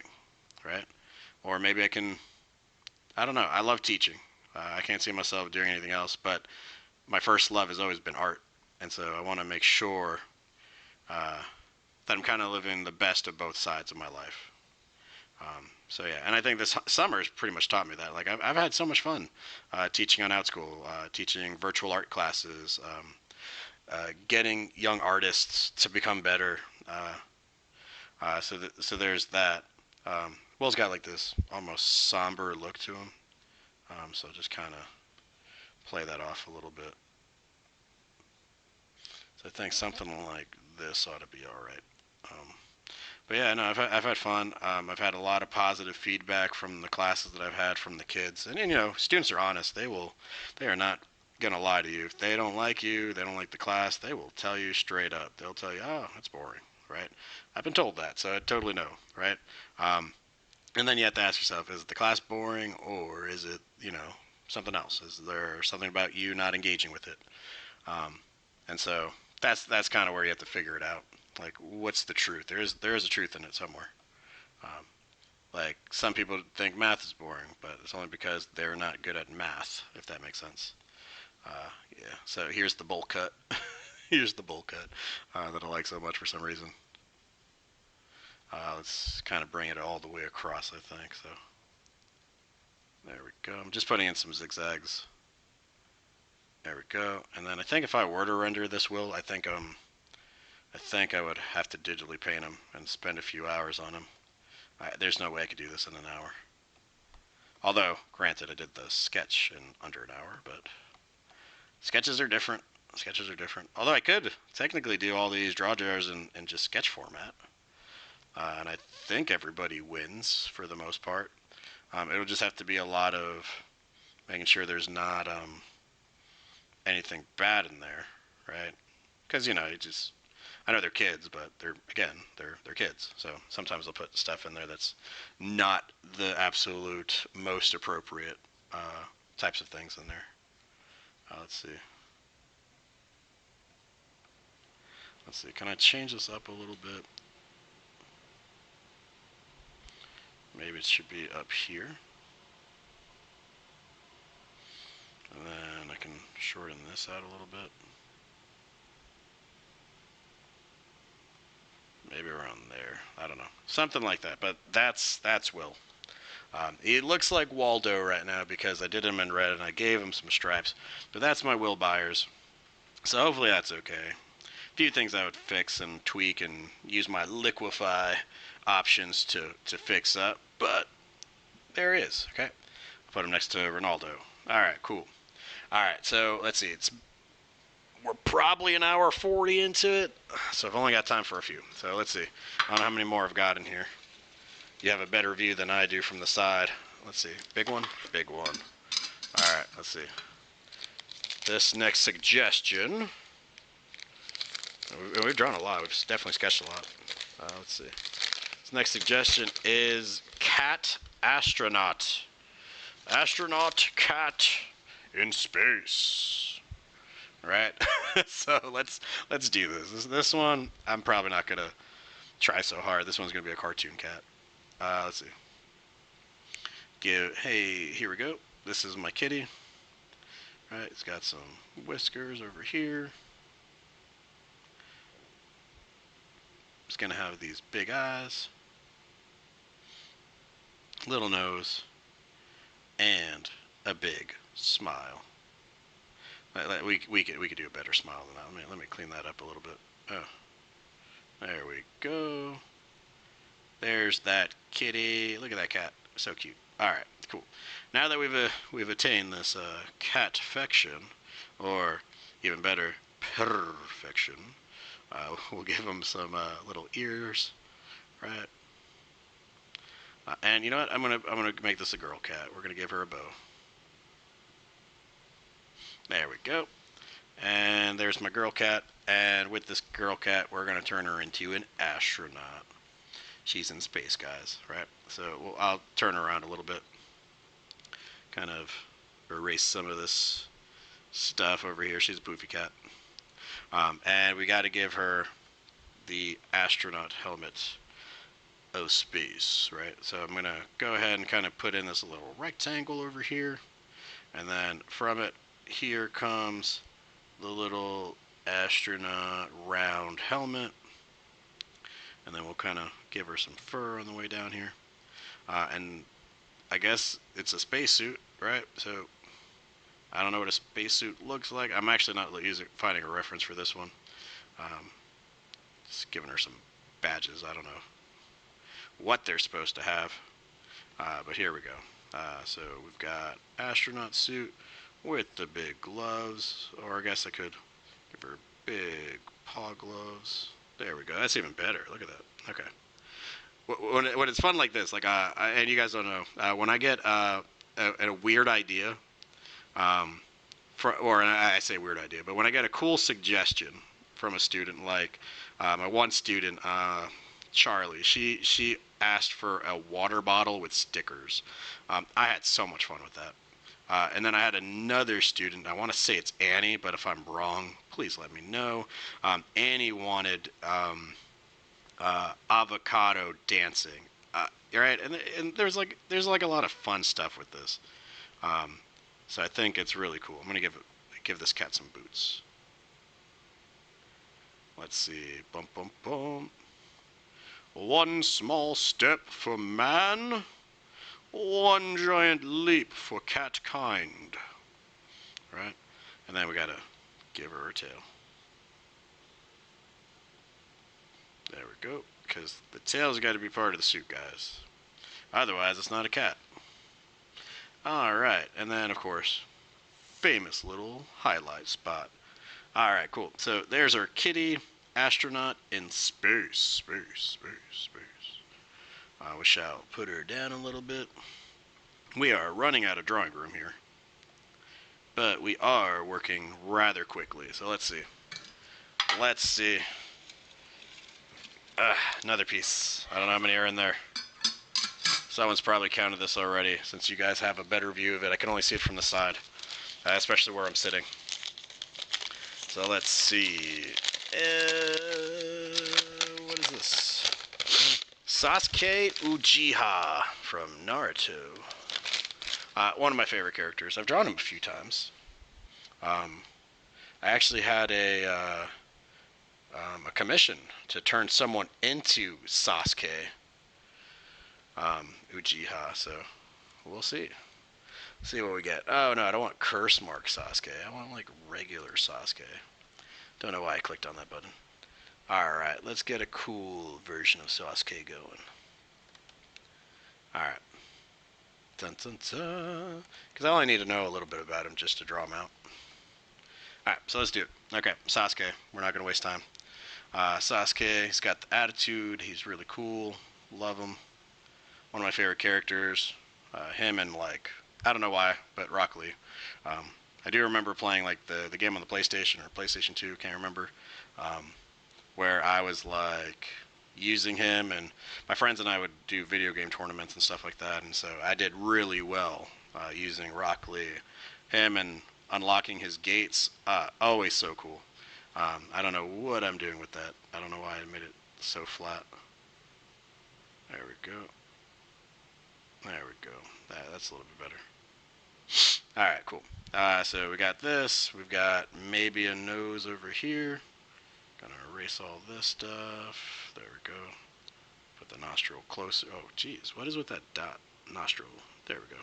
right? Or maybe I don't know. I love teaching. I can't see myself doing anything else, but my first love has always been art. And so I want to make sure that I'm kind of living the best of both sides of my life. So yeah, and I think this summer has pretty much taught me that. Like I've had so much fun teaching on OutSchool, teaching virtual art classes, getting young artists to become better. So there's that. Will's got like this almost somber look to him, so just kind of play that off a little bit. So I think something like this ought to be all right. But yeah, no, I've had fun. I've had a lot of positive feedback from the classes that I've had from the kids, and students are honest. They are not gonna lie to you. If they don't like you, they don't like the class, they will tell you straight up. They'll tell you, oh, it's boring, right? I've been told that, so I totally know, right? And then you have to ask yourself, is the class boring or is it, something else? Is there something about you not engaging with it? And so that's kind of where you have to figure it out. Like, what's the truth? There is a truth in it somewhere. Um, like some people think math is boring, but it's only because they're not good at math, if that makes sense. Yeah. So here's the bowl cut. Here's the bowl cut that I like so much for some reason. Let's kind of bring it all the way across, I think. So there we go. I'm just putting in some zigzags. There we go. And then I think if I were to render this will, I would have to digitally paint him and spend a few hours on him. There's no way I could do this in an hour. Although, granted, I did the sketch in under an hour, but sketches are different. Sketches are different. Although I could technically do all these draw jars in just sketch format. And I think everybody wins for the most part. It'll just have to be a lot of making sure there's not anything bad in there, right? Because I know they're kids, but they're kids. So sometimes they'll put stuff in there that's not the absolute most appropriate types of things in there. Let's see. Let's see. Can I change this up a little bit? Maybe it should be up here. And then I can shorten this out a little bit. Maybe around there. I don't know. Something like that. But that's Will. It looks like Waldo right now because I did him in red and I gave him some stripes. But that's my Will Byers. So hopefully that's okay. A few things I would fix and tweak and use my liquefy options to fix up. But there he is. Okay. I'll put him next to Ronaldo. Alright, cool. Alright, so let's see. We're probably an hour 40 into it, so I've only got time for a few. So let's see. I don't know how many more I've got in here. You have a better view than I do from the side. Let's see. Big one? Big one. All right, let's see. This next suggestion. We've drawn a lot. We've definitely sketched a lot. Let's see. This next suggestion is Cat Astronaut. Astronaut cat in space. Right? So let's do this. This one, I'm probably not gonna try so hard. This one's gonna be a cartoon cat. Let's see. Hey, here we go. This is my kitty. Right, it's got some whiskers over here. It's gonna have these big eyes, little nose, and a big smile. We could do a better smile than that. Let me clean that up a little bit. Oh, there we go. There's that kitty. Look at that cat. So cute. All right, cool. Now that we've attained this catfection, or even better, perfection, we'll give him some little ears, right? And you know what? I'm gonna make this a girl cat. We're gonna give her a bow. There we go. And there's my girl cat. And with this girl cat, we're gonna turn her into an astronaut. She's in space, guys, right? So I'll turn her around a little bit. Kind of erase some of this stuff over here. She's a poofy cat. And we got to give her the astronaut helmet of space, right? So I'm going to go ahead and kind of put in this little rectangle over here. And then from it, here comes the little astronaut round helmet. And then we'll kind of give her some fur on the way down here. And I guess it's a spacesuit, right? So I don't know what a spacesuit looks like. I'm actually not finding a reference for this one. Just giving her some badges. I don't know what they're supposed to have. But here we go. So we've got astronaut suit with the big gloves. Or I guess I could give her big paw gloves. There we go. That's even better. Look at that. Okay. When it's fun like this, like and you guys don't know, when I get a weird idea, or I say weird idea, but when I get a cool suggestion from a student, like my one student, Charlie, she asked for a water bottle with stickers. I had so much fun with that. And then I had another student, I want to say it's Annie, but if I'm wrong, please let me know. Annie wanted avocado dancing, right? And there's like a lot of fun stuff with this. So I think it's really cool. I'm gonna give this cat some boots. Let's see. Bum bum bum. One small step for man, one giant leap for catkind. Right? And then we gotta give her a tail. There we go. Because the tail's got to be part of the suit, guys. Otherwise, it's not a cat. Alright, and then, of course, famous little highlight spot. Alright, cool. So there's our kitty astronaut in space. We shall put her down a little bit. We are running out of drawing room here, but we are working rather quickly. So let's see. Another piece. I don't know how many are in there. Someone's probably counted this already, since you guys have a better view of it. I can only see it from the side, especially where I'm sitting. So let's see. What is this? Sasuke Uchiha from Naruto. One of my favorite characters. I've drawn him a few times. I actually had a commission to turn someone into Sasuke Uchiha, so we'll see. See what we get. Oh no, I don't want curse mark Sasuke. I want like regular Sasuke. Don't know why I clicked on that button. Alright, let's get a cool version of Sasuke going. Alright. Dun dun dun. Because I only need to know a little bit about him just to draw him out. Alright, so let's do it. Okay, Sasuke. We're not going to waste time. Sasuke, he's got the attitude. He's really cool. Love him. One of my favorite characters. Him and like, I don't know why, but Rock Lee. I do remember playing like the game on the PlayStation or PlayStation 2, can't remember, where I was like using him, and my friends and I would do video game tournaments and stuff like that, and so I did really well using Rock Lee. Him and unlocking his gates, always so cool. I don't know what I'm doing with that. I don't know why I made it so flat. There we go. There we go. That's a little bit better. Alright, cool. So we got this. We've got maybe a nose over here. Gonna erase all this stuff. There we go. Put the nostril closer. Oh, geez. What is with that dot? Nostril. There we go.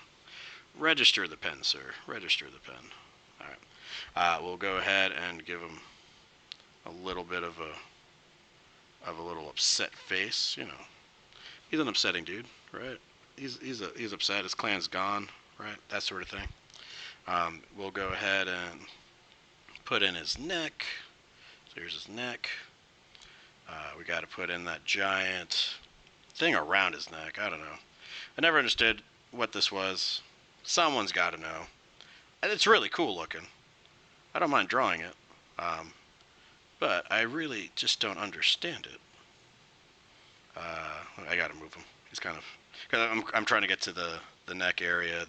Register the pen, sir. Register the pen. Alright. We'll go ahead and give him a little bit of a little upset face. You know, he's an upsetting dude, right? He's upset. His clan's gone, right? That sort of thing. We'll go ahead and put in his neck. So here's his neck. We got to put in that giant thing around his neck. I don't know. I never understood what this was. Someone's got to know. And it's really cool looking. I don't mind drawing it. But I really just don't understand it. I gotta move him. He's kind of, cause I'm trying to get to the neck area,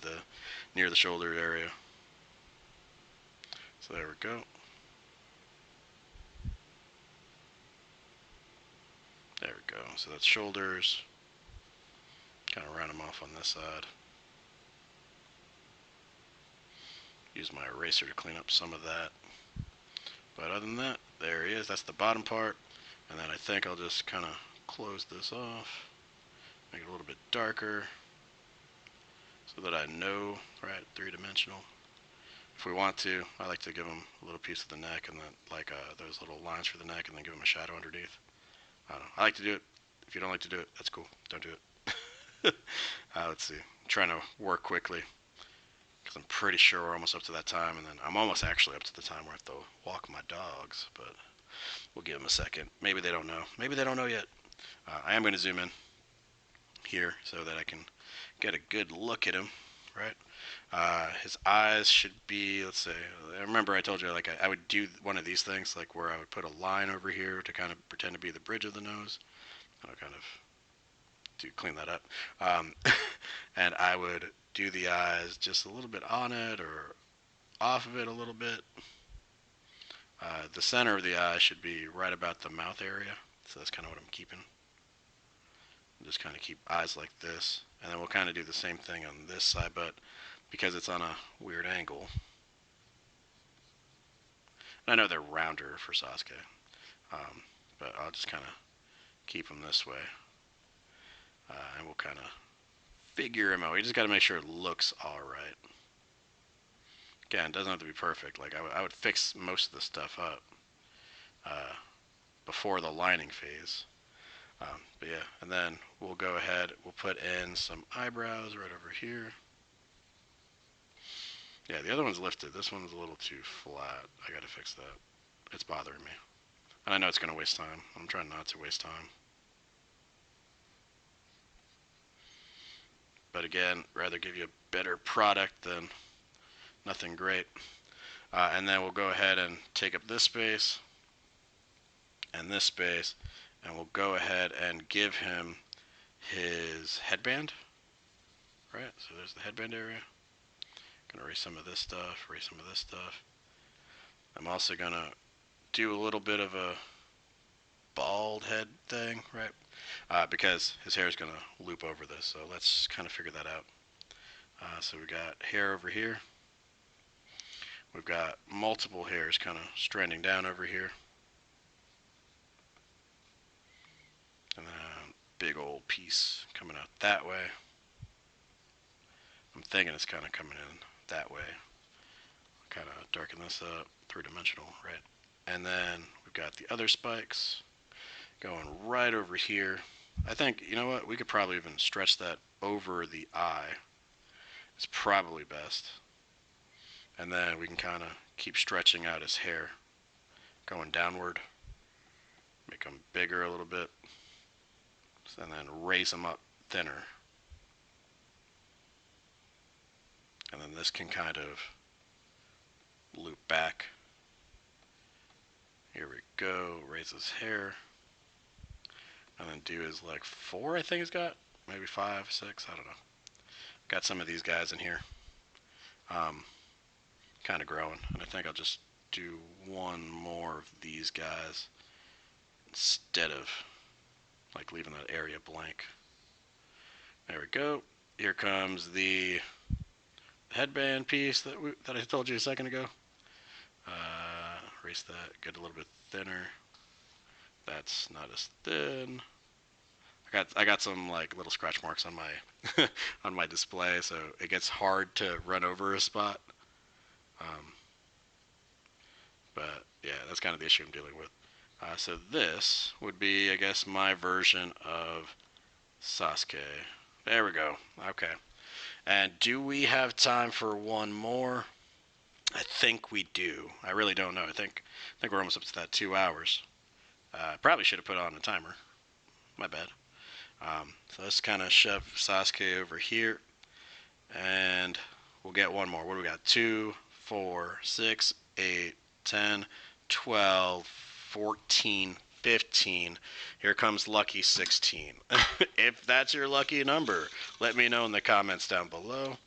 near the shoulder area. So there we go. There we go. So that's shoulders. Kind of round him off on this side. Use my eraser to clean up some of that. But other than that, there he is. That's the bottom part. And then I think I'll just kind of close this off. Make it a little bit darker. So that I know, right, three-dimensional. If we want to, I like to give him a little piece of the neck and then like those little lines for the neck and then give him a shadow underneath. I don't know. I like to do it. If you don't like to do it, that's cool. Don't do it. Let's see. I'm trying to work quickly because I'm pretty sure we're almost up to that time, and then I'm almost actually up to the time where I have to walk my dogs, but we'll give them a second. Maybe they don't know. Maybe they don't know yet. I am going to zoom in here so that I can get a good look at him, right? His eyes should be, let's say, I remember I told you like I would do one of these things, like where I would put a line over here to kind of pretend to be the bridge of the nose. I'll kind of clean that up. And I would do the eyes just a little bit on it or off of it a little bit. The center of the eye should be right about the mouth area, so that's kind of what I'm keeping. Just kind of keep eyes like this, and then we'll kind of do the same thing on this side, but because it's on a weird angle. And I know they're rounder for Sasuke, but I'll just kind of keep them this way, and we'll kind of figure him out. We just got to make sure it looks all right. Again, it doesn't have to be perfect. Like I would fix most of the stuff up before the lining phase. But yeah, and then we'll go ahead, we'll put in some eyebrows right over here. Yeah, the other one's lifted. This one's a little too flat. I gotta fix that. It's bothering me. And I know it's gonna waste time. I'm trying not to waste time. But again, rather give you a better product than nothing great. And then we'll go ahead and take up this space and this space, and we'll go ahead and give him his headband, right? So there's the headband area. Gonna erase some of this stuff, erase some of this stuff. I'm also gonna do a little bit of a bald head thing, right? Because his hair is gonna loop over this, so let's kind of figure that out. So we got hair over here. We've got multiple hairs kind of stranding down over here. And then a big old piece coming out that way. I'm thinking it's kind of coming in that way. Kind of darken this up, three-dimensional, right? And then we've got the other spikes going right over here. I think, you know what, we could probably even stretch that over the eye. It's probably best. And then we can kind of keep stretching out his hair, going downward. Make them bigger a little bit. And then raise them up thinner. And then this can kind of loop back. Here we go, raise his hair. And then do his like 4, I think he's got. Maybe 5, 6, I don't know. Got some of these guys in here. Um, kind of growing, and I think I'll just do one more of these guys instead of like leaving that area blank. There we go. Here comes the headband piece that I told you a second ago. Erase that. Get a little bit thinner. That's not as thin. I got some like little scratch marks on my on my display, so it gets hard to run over a spot. Um, but yeah, that's kind of the issue I'm dealing with. So this would be, I guess, my version of Sasuke. There we go. Okay. And do we have time for one more? I think we do. I really don't know. I think we're almost up to that 2 hours. Probably should have put on a timer. My bad. So let's kind of shove Sasuke over here, and we'll get one more. What do we got? 2, 4, 6, 8, 10, 12, 14, 15. Here comes lucky 16. If that's your lucky number, let me know in the comments down below.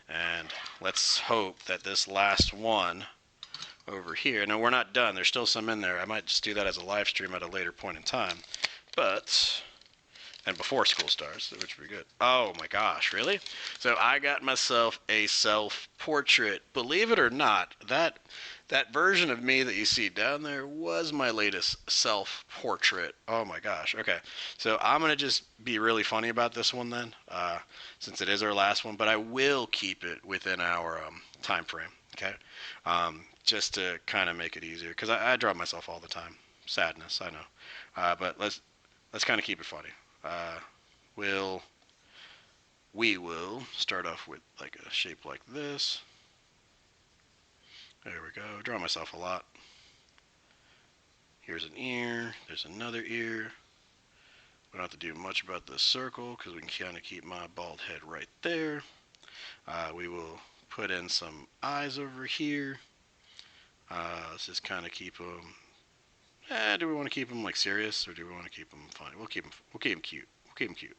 And let's hope that this last one over here. No, we're not done. There's still some in there. I might just do that as a live stream at a later point in time. But, and before school starts, which would be good. Oh my gosh, really? So I got myself a self-portrait. Believe it or not, that version of me that you see down there was my latest self-portrait. Oh my gosh. Okay. So I'm going to just be really funny about this one then, since it is our last one, but I will keep it within our time frame. Okay. Just to kind of make it easier, because I draw myself all the time. Sadness, I know. But let's kind of keep it funny. We will start off with like a shape like this. There we go. Draw myself a lot. Here's an ear. There's another ear. We don't have to do much about this circle because we can kind of keep my bald head right there. We will put in some eyes over here. Let's just kind of keep them. Do we want to keep them like serious, or do we want to keep them funny? We'll keep them cute. We'll keep them cute.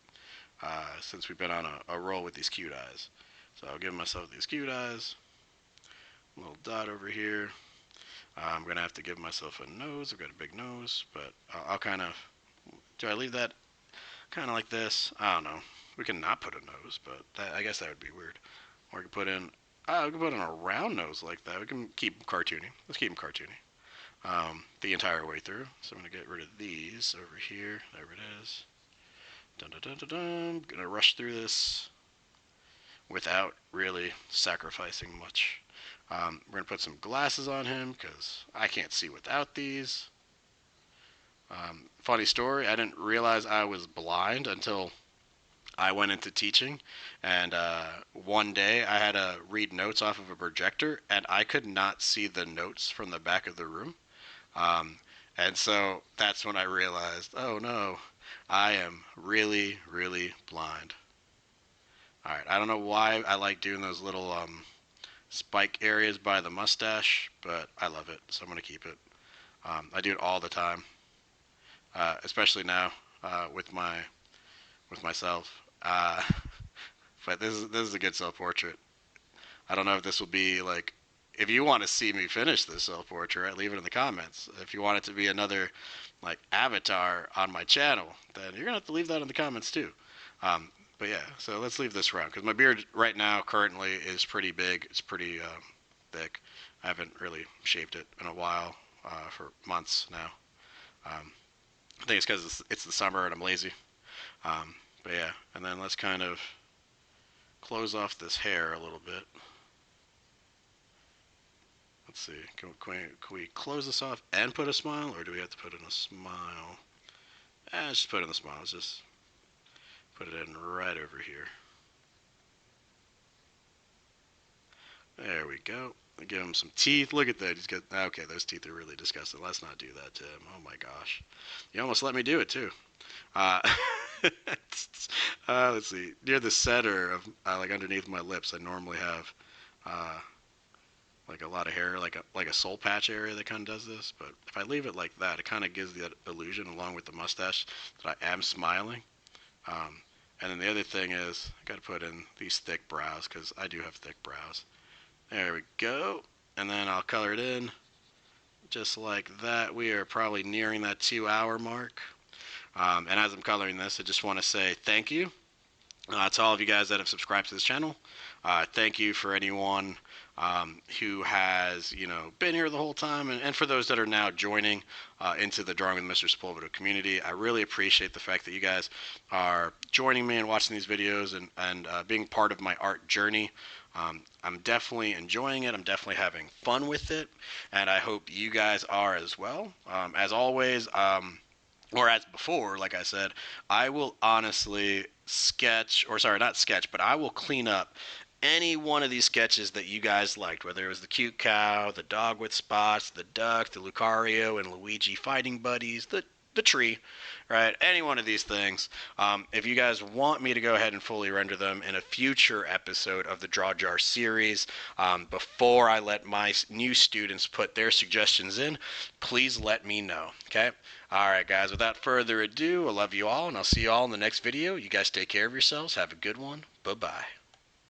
Since we've been on a roll with these cute eyes. So I'll give myself these cute eyes. A little dot over here. I'm going to have to give myself a nose. I've got a big nose, but I'll kind of... Do I leave that kind of like this? I don't know. We can not put a nose, but I guess that would be weird. Or we can put in... we can put in a round nose like that. We can keep them cartoony. Let's keep them cartoony. The entire way through. So I'm going to get rid of these over here. There it is. Dun dun dun dun dun. I'm going to rush through this without really sacrificing much. We're going to put some glasses on him because I can't see without these. Funny story, I didn't realize I was blind until I went into teaching. And one day I had to read notes off of a projector, and I could not see the notes from the back of the room. And so that's when I realized, oh no, I am really, really blind. Alright, I don't know why I like doing those little spike areas by the mustache, but I love it, so I'm going to keep it. I do it all the time, especially now with myself. But this is a good self-portrait. I don't know if this will be like, if you want to see me finish this self-portrait, leave it in the comments. If you want it to be another like avatar on my channel, then you're gonna have to leave that in the comments too. But yeah, so let's leave this around because my beard right now currently is pretty big. It's pretty thick. I haven't really shaved it in a while, for months now. I think it's because it's the summer and I'm lazy. But yeah, and then let's kind of close off this hair a little bit. Let's see, can we close this off and put a smile, or do we have to put in a smile? Let's just put in the smile. Let's just put it in right over here. There we go. Give him some teeth. Look at that. He's got, okay, those teeth are really disgusting. Let's not do that to him. Oh my gosh. You almost let me do it too. Uh, let's see. Near the center of, like underneath my lips, I normally have like a lot of hair, like a soul patch area that kind of does this. But if I leave it like that, it kind of gives the illusion, along with the mustache, that I am smiling. And then the other thing is, I got to put in these thick brows because I do have thick brows. There we go. And then I'll color it in just like that. We are probably nearing that 2-hour mark. And as I'm coloring this, I just want to say thank you to all of you guys that have subscribed to this channel. Thank you for anyone who has, been here the whole time, and for those that are now joining into the Drawing with Mr. Sepulveda community. I really appreciate the fact that you guys are joining me and watching these videos and being part of my art journey. I'm definitely enjoying it. I'm definitely having fun with it, and I hope you guys are as well. As always, or as before, like I said, I will honestly not sketch, but I will clean up any one of these sketches that you guys liked, whether it was the cute cow, the dog with spots, the duck, the Lucario and Luigi fighting buddies, the tree, right? Any one of these things. If you guys want me to go ahead and fully render them in a future episode of the Draw Jar series, before I let my new students put their suggestions in, please let me know, okay? All right, guys, without further ado, I love you all, and I'll see you all in the next video. You guys take care of yourselves. Have a good one. Bye-bye.